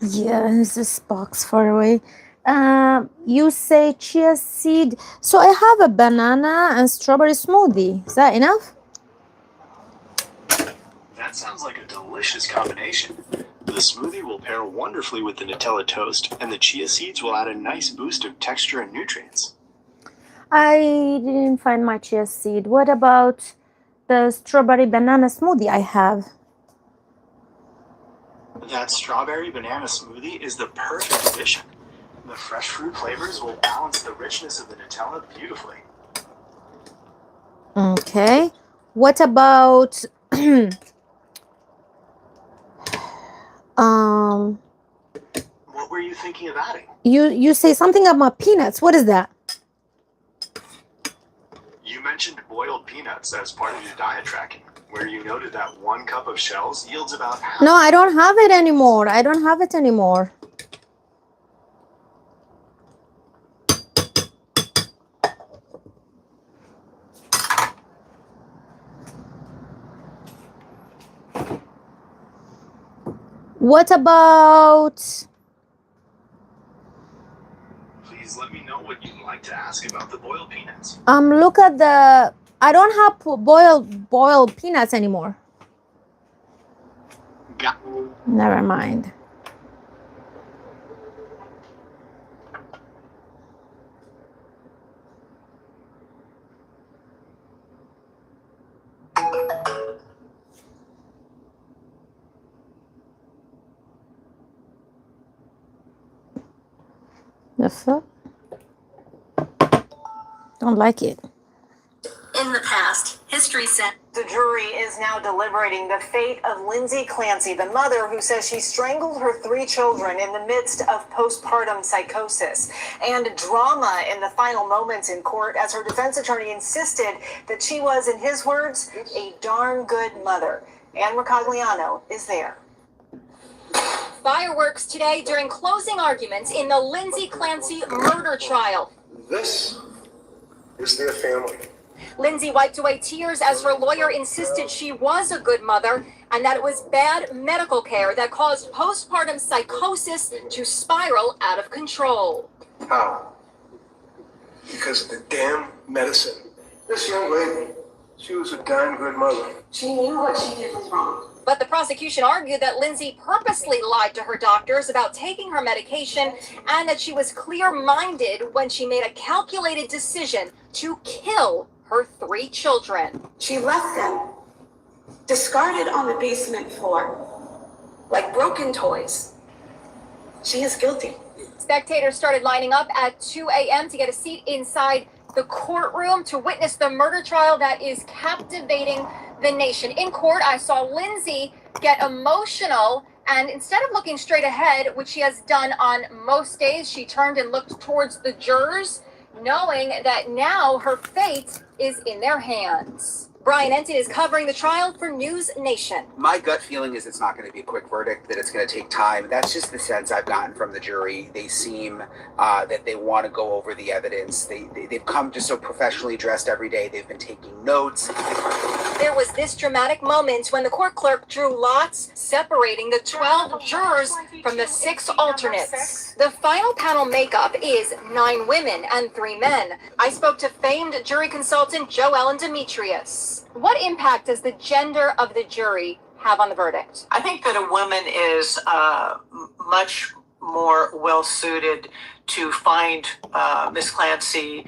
Yeah, is this box far away? You say chia seed. So I have a banana and strawberry smoothie. Is that enough? That sounds like a delicious combination. The smoothie will pair wonderfully with the Nutella toast, and the chia seeds will add a nice boost of texture and nutrients. I didn't find my chia seed. What about the strawberry banana smoothie I have? That strawberry banana smoothie is the perfect addition. The fresh fruit flavors will balance the richness of the Nutella beautifully. Okay. What about What were you thinking of adding? you say something about peanuts. What is that? You mentioned boiled peanuts as part of your diet tracking, where you noted that 1 cup of shells yields about half. No, I don't have it anymore. I don't have it anymore. What about Please let me know what you'd like to ask about the boiled peanuts. look at the I don't have boiled peanuts anymore. Never mind. The fuck? Don't like it. In the past, history said The jury is now deliberating the fate of Lindsay Clancy, the mother who says she strangled her 3 children in the midst of postpartum psychosis, and drama in the final moments in court as her defense attorney insisted that she was, in his words, a darn good mother. Anne Mercogliano is there. fireworks today during closing arguments in the Lindsay Clancy murder trial. This is their family. Lindsay wiped away tears as her lawyer insisted she was a good mother and that it was bad medical care that caused postpartum psychosis to spiral out of control. How? Because of the damn medicine. This young lady, she was a darn good mother. She knew what she did was wrong. But the prosecution argued that Lindsay purposely lied to her doctors about taking her medication and that she was clear-minded when she made a calculated decision to kill her 3 children. She left them discarded on the basement floor like broken toys. She is guilty. Spectators started lining up at 2 a.m. to get a seat inside the courtroom to witness the murder trial that is captivating the nation. In court, I saw Lindsay get emotional, and instead of looking straight ahead, which she has done on most days, she turned and looked towards the jurors, knowing that now her fate is in their hands. Brian Enton is covering the trial for News Nation. My gut feeling is it's not going to be a quick verdict, that it's going to take time. That's just the sense I've gotten from the jury. They seem that they want to go over the evidence. They've come just so professionally dressed every day. They've been taking notes. There was this dramatic moment when the court clerk drew lots, separating the 12 jurors from the 6 alternates. The final panel makeup is 9 women and 3 men. I spoke to famed jury consultant Joellen Demetrius. What impact does the gender of the jury have on the verdict? I think that a woman is much more well suited to find Miss Clancy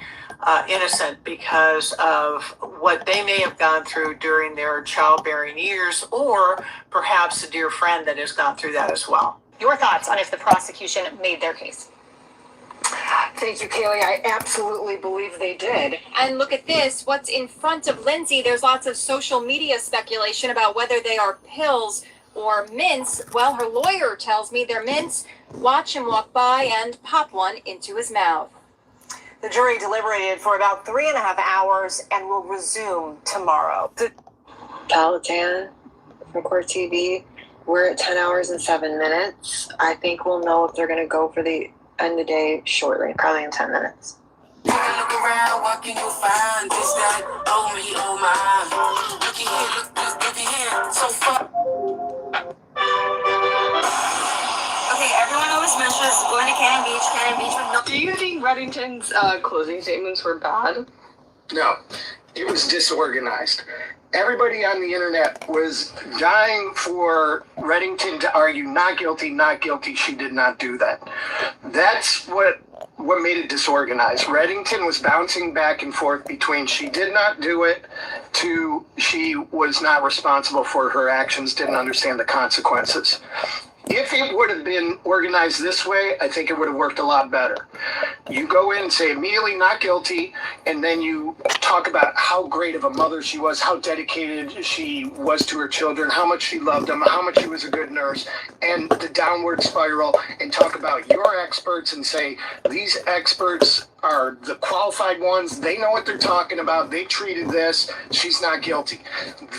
innocent because of what they may have gone through during their childbearing years, or perhaps a dear friend that has gone through that as well. Your thoughts on if the prosecution made their case? Thank you, Kaylee. I absolutely believe they did. And look at this, what's in front of Lindsay. There's lots of social media speculation about whether they are pills or mints. Well, her lawyer tells me they're mints. Watch him walk by and pop one into his mouth. The jury deliberated for about 3.5 hours and will resume tomorrow. Palatine from Court TV. We're at 10 hours and 7 minutes. I think we'll know if they're going to go for the end of the day shortly, probably in 10 minutes. Look around, what can you find? This that, oh me, oh my. Looky here, looky here, so far. Okay, everyone always mentions going to Cannon Beach with no. Do you think Reddington's closing statements were bad? No, it was disorganized. Everybody on the internet was dying for Reddington to argue not guilty, not guilty. She did not do that. That's what made it disorganized. Reddington was bouncing back and forth between she did not do it to she was not responsible for her actions, didn't understand the consequences. If it would have been organized this way, I think it would have worked a lot better. You go in and say immediately not guilty, and then you talk about how great of a mother she was, how dedicated she was to her children, how much she loved them, how much she was a good nurse, and the downward spiral, and talk about your experts and say these experts are the qualified ones. They know what they're talking about. They treated this. She's not guilty.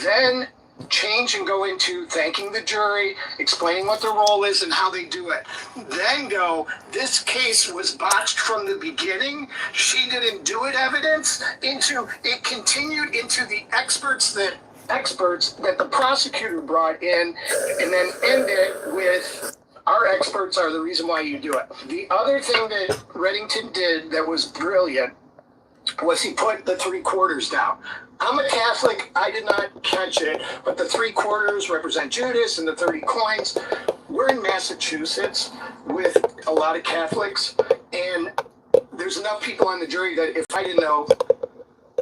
Then change and go into thanking the jury, explaining what their role is and how they do it. Then go, this case was botched from the beginning. She didn't do it evidence into, it continued into the experts that experts that the prosecutor brought in and then end it with our experts are the reason why you do it. The other thing that Reddington did that was brilliant was he put the 3/4 down. I'm a Catholic. I did not catch it, but the 3/4 represent Judas and the 30 coins. We're in Massachusetts with a lot of Catholics, and there's enough people on the jury that if I didn't know,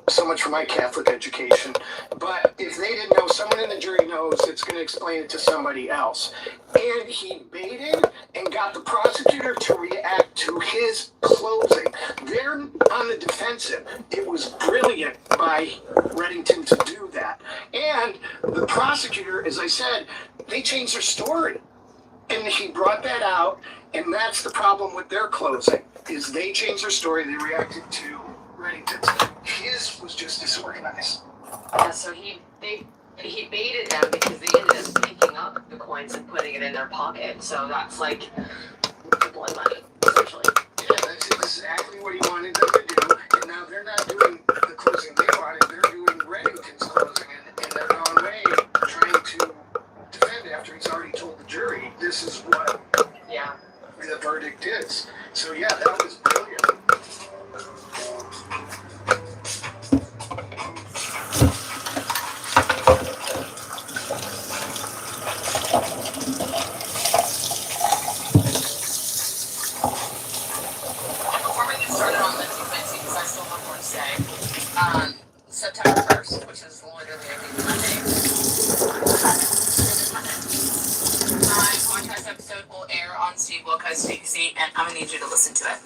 so much for my Catholic education, but if they didn't know, someone in the jury knows, it's going to explain it to somebody else. And he baited and got the prosecutor to react to his closing. They're on the defensive. It was brilliant by Reddington to do that. And the prosecutor, as I said, they changed their story. And he brought that out, and that's the problem with their closing, is they changed their story, they reacted to Reddington's. His was just disorganized. Yeah, so he baited them because they ended up picking up the coins and putting it in their pocket. So that's like blood money, essentially. Yeah, that's exactly what he wanted them to do. And now they're not doing the closing they wanted, they're doing Reddington's closing in their own way, trying to defend after he's already told the jury this is what the verdict is. So yeah, that was brilliant. September 1st, which is literally, I think, Monday. My podcast episode will air on Steve Wilkos BBC, and I'm going to need you to listen to it.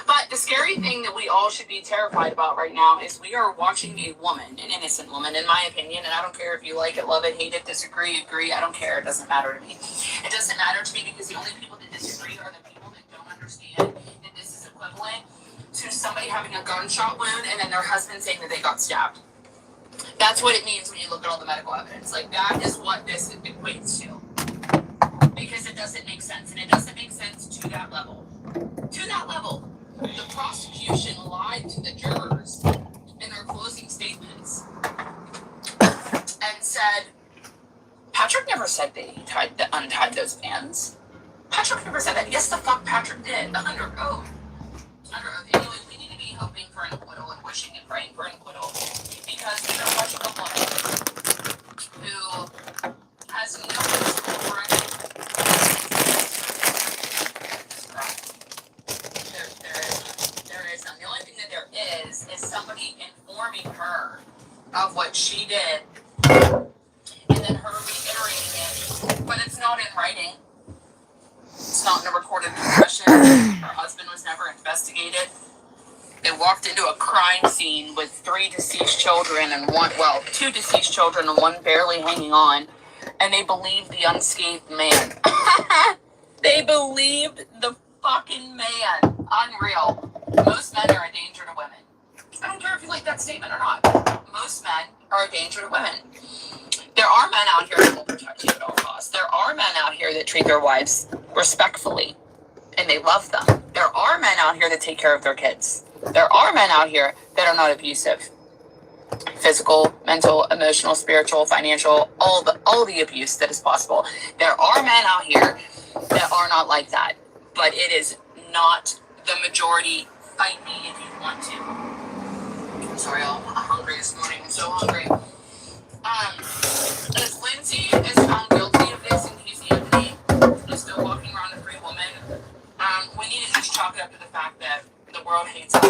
But the scary thing that we all should be terrified about right now is we are watching a woman, an innocent woman, in my opinion, and I don't care if you like it, love it, hate it, disagree, agree, I don't care. It doesn't matter to me. It doesn't matter to me because the only people that disagree are the people that don't understand that this is equivalent to somebody having a gunshot wound and then their husband saying that they got stabbed. That's what it means when you look at all the medical evidence. Like, that is what this equates to. Because it doesn't make sense. And it doesn't make sense to that level. To that level. The prosecution lied to the jurors in their closing statements and said, Patrick never said that he untied those bands. Patrick never said that. Yes, the fuck Patrick did. Under oath. Anyway, we need to be hoping for an acquittal and wishing and praying for an acquittal because we are watching a woman who has no physical correction. There is none. The only thing that there is somebody informing her of what she did and then her reiterating it, but it's not in writing. It's not in a recorded confession. Her husband was never investigated. They walked into a crime scene with 3 deceased children and two deceased children and one barely hanging on. And they believed the unscathed man. They believed the fucking man. Unreal. Most men are a danger to women. I don't care if you like that statement or not. Most men are a danger to women. There are men out here that will protect you at all costs. There are men out here that treat their wives respectfully, and they love them. There are men out here that take care of their kids. There are men out here that are not abusive. Physical, mental, emotional, spiritual, financial, all the abuse that is possible. There are men out here that are not like that, but it is not the majority. Fight me if you want to. I'm sorry, I'm hungry this morning. I'm so hungry. If Lindsay is found guilty of this and Casey Anthony is still walking around a free woman, we need to just chalk it up to the fact that the world hates us.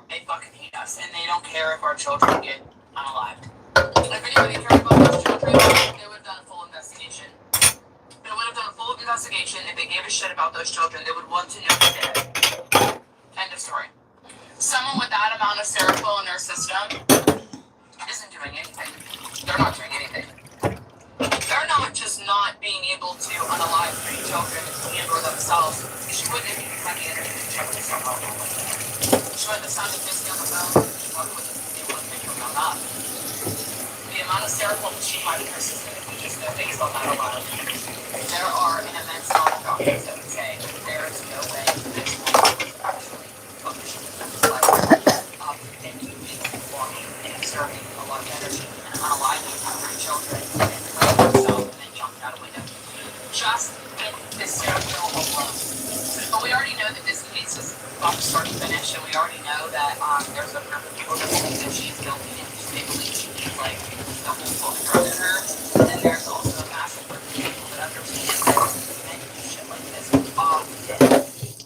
They fucking hate us, and they don't care if our children get unalived. If anybody cared about those children, they would have done a full investigation. They would have done a full investigation. If they gave a shit about those children, they would want to know who did it. End of story. Someone with that amount of Seroquel in their system isn't doing anything. They're not doing anything. They're not just not being able to unalive 3 children and handle themselves. She wouldn't have even had the energy to check herself out. She wouldn't have sounded Misty on the phone. She probably wouldn't have been able to pick her phone up. The amount of Seroquel that she had in her system, if we just know things about that alone, there are an immense amount of doctors that would say there is no way this woman was actually functioning life up and moving and walking and exerting a lot of energy and unaliving her. children and killed herself and then jumped out a window. Just in this serial alone. But we already know that this case is from start to finish, and we already know that there's a group of people that believe that she's guilty and they believe she's like the whole book thrown at her. And then there's also a massive group of people that understand that men do shit like this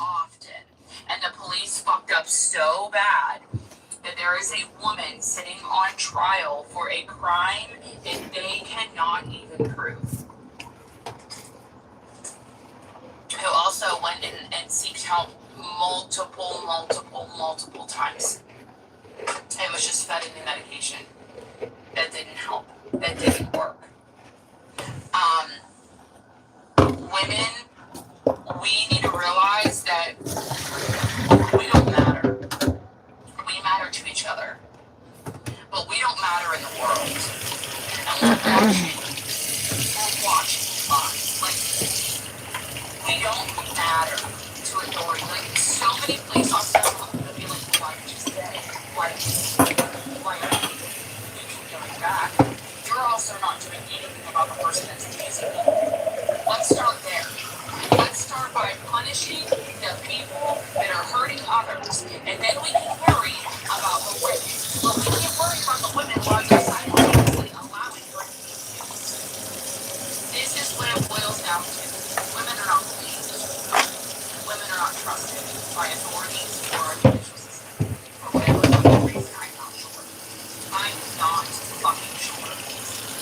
often. And the police fucked up so bad that there is a woman sitting on trial for a crime that they cannot even prove. Who also went in and seeked help multiple times. And was just fed into medication. That didn't help. That didn't work. Women, we need to realize that we don't matter. We matter to each other. But we don't matter in the world. And we're watching like, we don't matter to authority. Like, so many police officers will be like, why did you stay? Why are you going back? You're also not doing anything about the person that's abusing you. Let's start there. Let's start by punishing the people that are hurting others, and then we can worry about the women. But we can't worry about the women while you're simultaneously allowing your abuse. This is what it boils down to. Women are not believed. Women are not trusted by authorities or our judicial system. For whatever fucking reason, I'm not sure. I'm not fucking sure.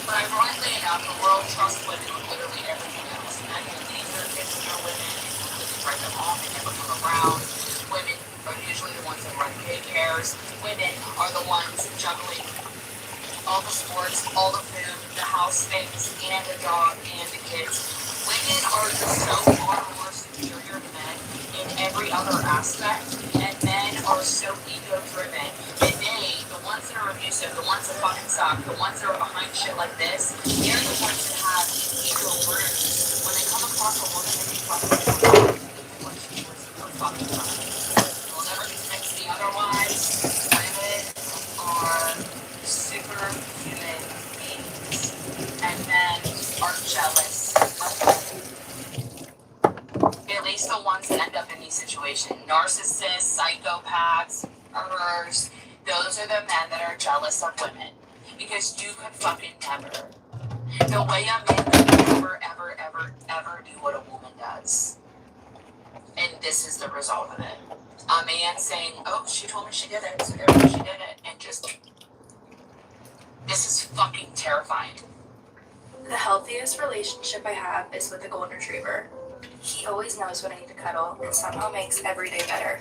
But ironically enough, the world trusts women with literally everything else. Men will leave their kids to their women, they write them off, they never come around. Women are usually the ones that run daycares. Women are the ones juggling all the sports, all the food, the house things, and the dog, and the kids. Women are just so far more superior to men in every other aspect, and men are so ego-driven. And they, the ones that are abusive, the ones that fucking suck, the ones that are behind shit like this, they're the ones that have ego wounds. When they come across a woman that they fucking fucking will never convince me otherwise. Women are superhuman beings, and men are jealous of women. At least the ones that end up in these situations. Narcissists, psychopaths, murderers, those are the men that are jealous of women. Because you could fucking never. The way a man could never, ever do what a woman does. And this is the result of it. A man saying, oh, she told me she did it, so therefore she did it. And just, this is fucking terrifying. The healthiest relationship I have is with the golden retriever. He always knows when I need to cuddle and somehow makes every day better.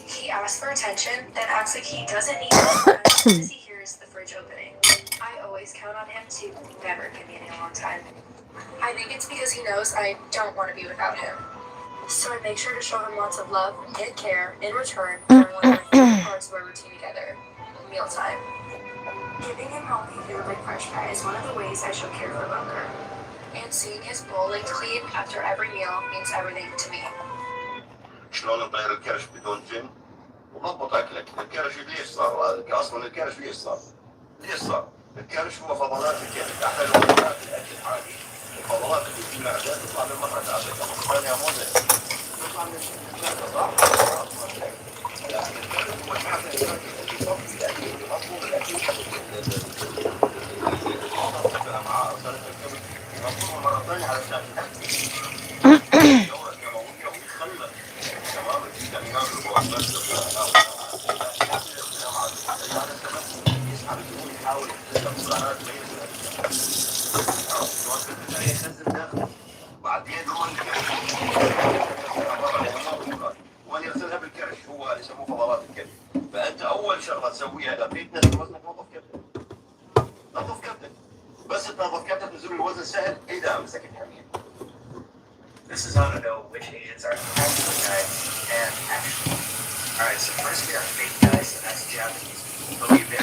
He asks for attention, then acts like he doesn't need it as soon as he hears the fridge opening. I always count on him to never give me any alone time. I think it's because he knows I don't want to be without him. So I make sure to show him lots of love and care in return during one of my favorite parts of our routine together, mealtime. Giving him healthy food like fresh pie is one of the ways I show care for Bunker. And seeing his bowl licked clean after every meal means everything to me. شلون نطير الكرش بدون جن ونضبط اكلك، الكرش ليش صار؟ اصلا الكرش ليش صار؟ ليش صار؟ الكرش هو فضلات الكبد، احنا لو ناكل اكل عادي الفضلات اللي في المعده تطلع من مخرج عادتها، ثانية موزة تطلع من المعده صح؟ لكن الكرش هو المعده الساكنه اللي يصفي الاكل ويغطون الاكل مع صلة الكبد يغطوه مرة ثانية علشان ينقي الدورة الدموية ويخلق تمام الفيتامينات والمواد يسحب الدهون يحاول يخلق سعرات غير يخزن داخله بعدين هو وان يغسلها بالكرش هو يسموه فضلات الكبد. فانت اول شغله تسويها اذا بديت تنزل وزنك نظف كبدك. نظف كبدك. بس تنظف كبدك نزول الوزن سهل اذا مسكت حميد. This is how to know which agents are actual guys and actual. Alright, so first we have fake guys, and that's Japanese people. They'll be very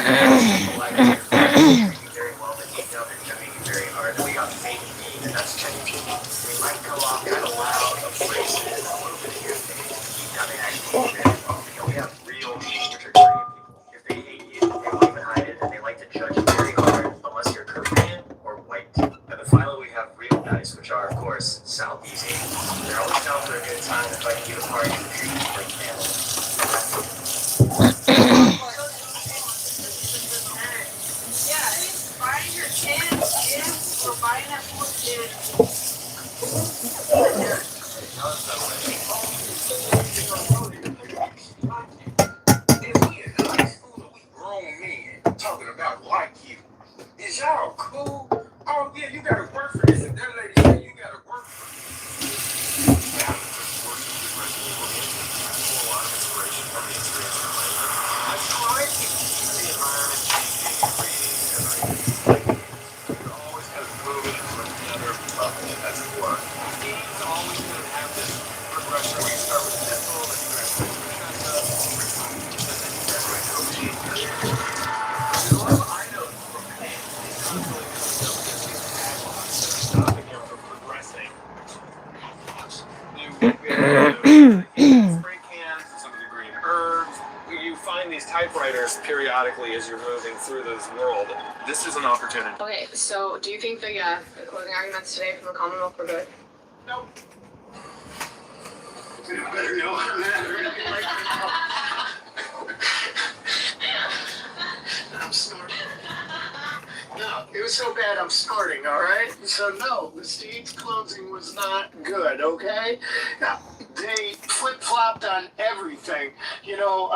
polite to your friends, treat you very well, but deep down they're coming you very hard. Then we got fake mean, and that's Chinese people. They might come off kind of loud, abrasive, a little bit in your face. Deep down they actually mean very well. And we have real mean, which are Korean people. If they hate you, they won't even hide it, and they like to judge you very hard. Unless you're Korean Grown men talking about like you. Is y'all cool? Oh yeah, you gotta work for this. And that lady said you gotta work for this. Now, of course, the rest of the book has a lot of inspiration from the experience of labor. I try to keep the environment changing and reading as I you're always kind of moving to another level, as it were. Games always kind of have this progression where you start with pistol, then you graduate to shotgun, and then you graduate to OG. I know from Hank, he's constantly coming up against these padlocks that are stopping him from progressing. Spray cans, some of the green herbs. You find these typewriters periodically as you're moving through this world. This is an opportunity. Okay, so do you think the closing arguments today from the Commonwealth were good? Nope. You better know I'm I'm snorting. No, it was so bad I'm snorting, all right? So no, the state's closing was not good, okay? Now, they flip-flopped on everything. You know,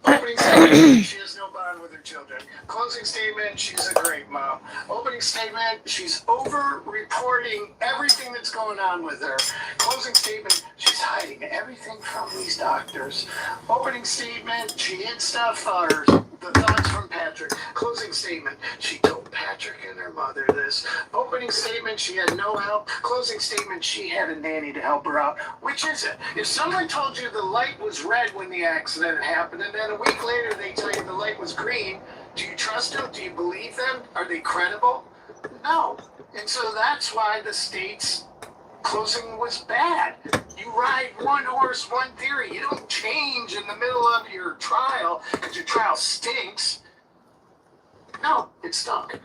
opening statement, she has no bond with her children. Closing statement, she's a great mom. Opening statement, she's over-reporting everything that's going on with her. Closing statement, she's hiding everything from these doctors. Opening statement, she hid stuff, or the thoughts from Patrick. Closing statement, she told Patrick and her mother this. Opening statement, she had no help. Closing statement, she had a nanny to help her out. Which is it? If someone told you the light was red when the accident happened, and then a week later they tell you the light was green, do you trust them? Do you believe them? Are they credible? No. And so that's why the state's closing was bad. You ride one horse, one theory. You don't change in the middle of your trial because your trial stinks. No, it stunk.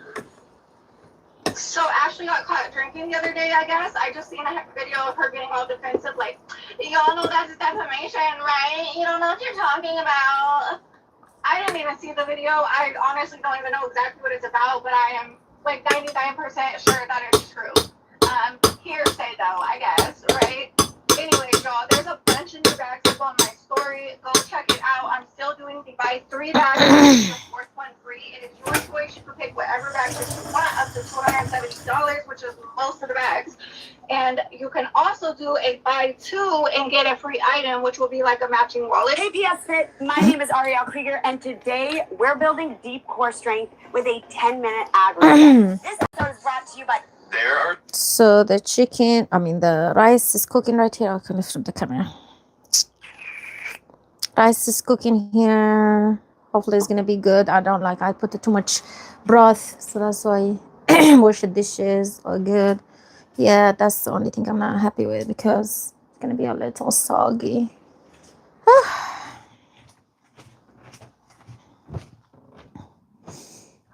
So Ashley got caught drinking the other day, I guess. I just seen a video of her getting all defensive, like, y'all know that's defamation, right? You don't know what you're talking about. I didn't even see the video. I honestly don't even know exactly what it's about, but I am like 99% sure that it's true. Hearsay though, I guess, right? Anyway, y'all, there's a bunch of new bags up on my story. Go check it out. I'm still doing the buy 3 bags, the fourth one free. It is your choice. You can pick whatever bags you want, up to $270, which is most of the bags. And you can also do a buy 2 and get a free item, which will be like a matching wallet. Hey, PS Fit. My name is Ariel Krieger, and today we're building deep core strength with a 10-minute ad read. This episode is brought to you by... So the chicken, the rice is cooking right here. I'll kind of flip the camera. Rice is cooking here. Hopefully it's gonna be good. I put too much broth, so that's why wash the dishes are good. Yeah, that's the only thing I'm not happy with because it's gonna be a little soggy.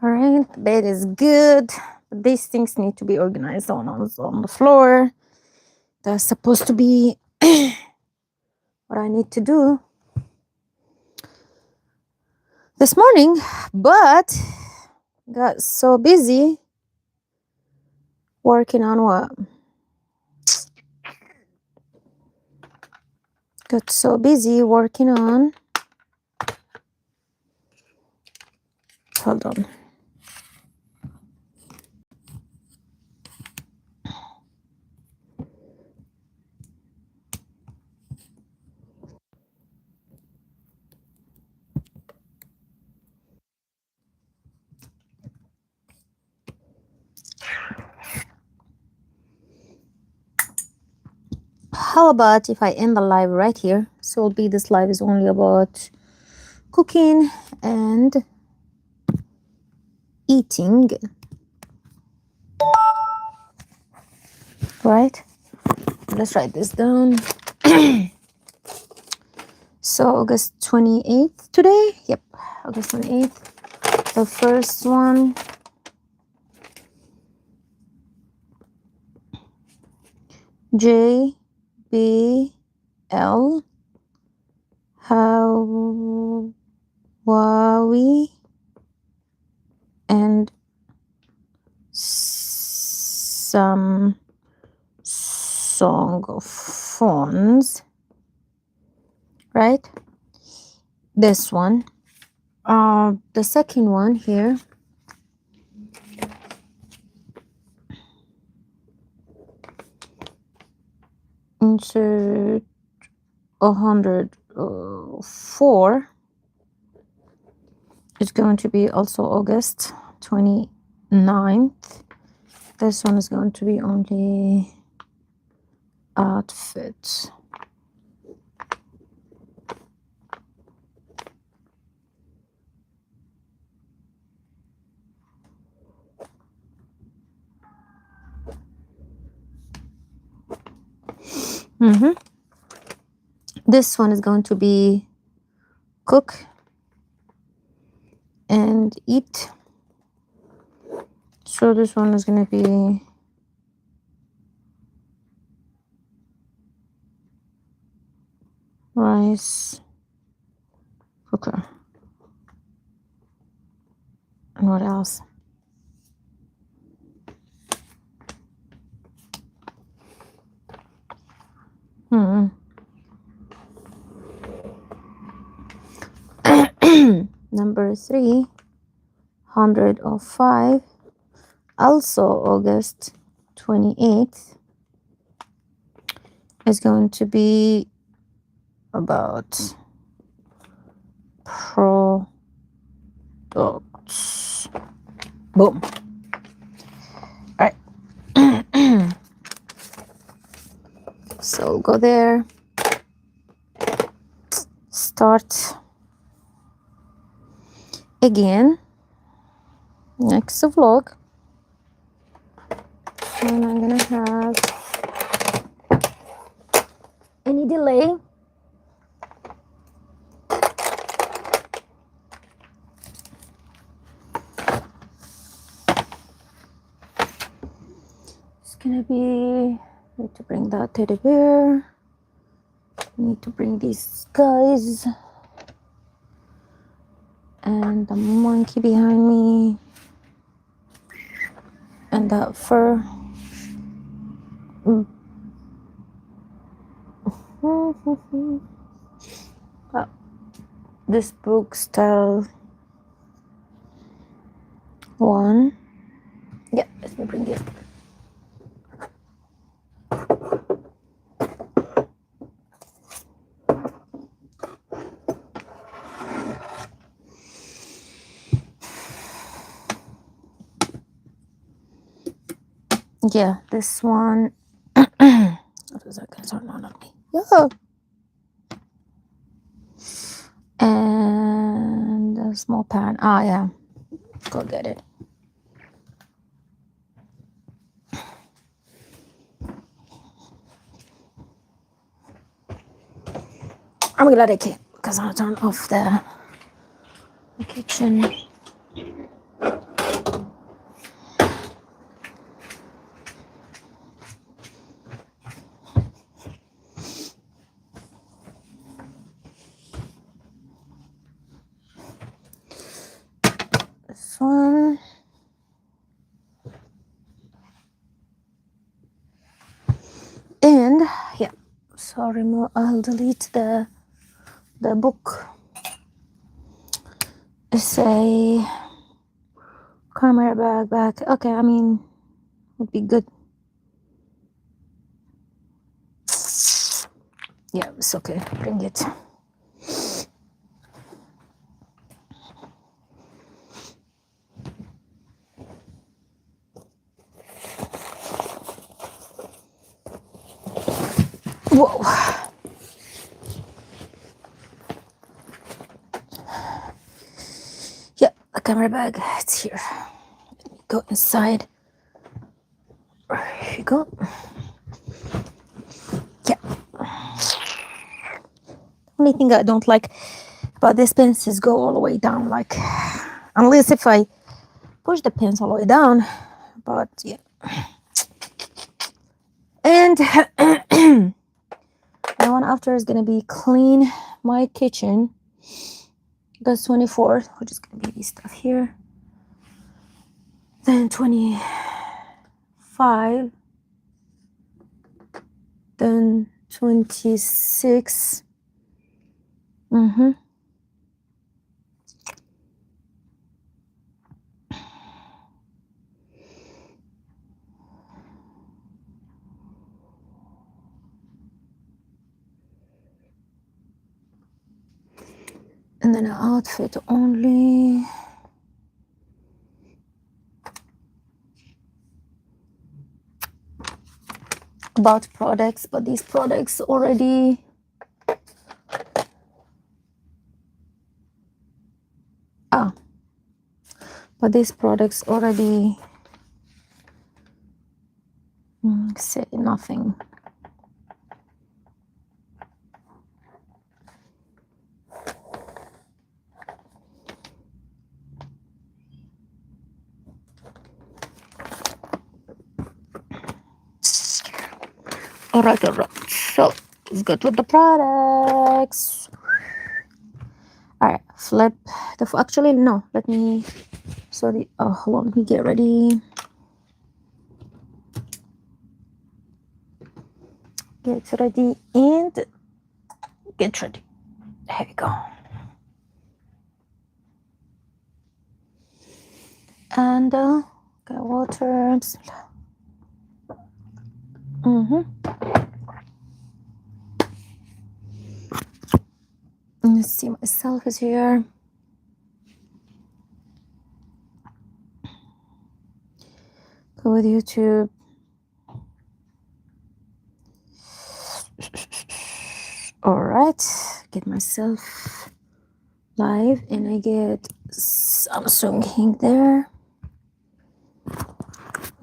All right, the bed is good. These things need to be organized on the floor. That's supposed to be what I need to do this morning, but got so busy working on what? Got so busy working on. Hold on. How about if I end the live right here? So this live is only about cooking and eating. Right? Let's write this down. So August 28th today? Yep, August 28th. The first one. JBL Hawaii and some song of phones, right? This one. The second one here. Insert 104 is going to be also August 29th. This one is going to be only outfit. This one is going to be cook and eat. So this one is going to be rice cooker. And what else? Number 3, 105, also August 28th, is going to be about products. Boom. All right. So go there, start again, next vlog, and I'm gonna have any delay. It's gonna be, need to bring that teddy bear, need to bring these guys and the monkey behind me and that fur. This book style one. Yeah, let me bring it. Yeah, this one. What is that gonna turn on me? Yeah. And a small pan. Ah, yeah. Go get it. I'm glad I came because I'll turn off the kitchen. This one. And yeah, sorry, I'll delete the book. It's a camera bag. Okay, I mean, would be good. Yeah, it's okay. Bring it. Whoa. Yeah, the camera bag, it's here. Let me go inside. There you go. Yeah. The only thing I don't like about this pens is go all the way down, like, unless if I push the pens all the way down, but yeah. And the one after is gonna be clean my kitchen. That's 24th, which is gonna be this stuff here. Then 25 25, then 26. And then an outfit only. About products, but these products already say nothing. All right. So let's go with the products. All right, flip the. Actually, no. Let me. Sorry. Oh, hold on. Let me get ready. Get ready and get ready. Here we go. And get water. Let's see, myself is here. Go with YouTube. All right, get myself live, and I get Samsung King there.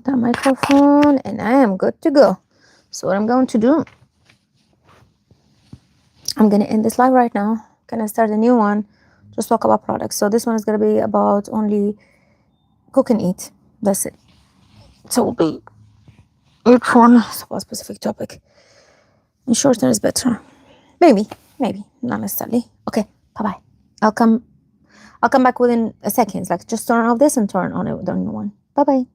The microphone, and I am good to go. So what I'm going to do, I'm going to end this live right now. Gonna start a new one, just talk about products. So this one is going to be about only cook and eat. That's it. So it'll be each one about a specific topic. And shorter is better. Maybe, not necessarily. Okay, bye-bye. I'll come back within a second. Like, just turn off this and turn on the new one. Bye-bye.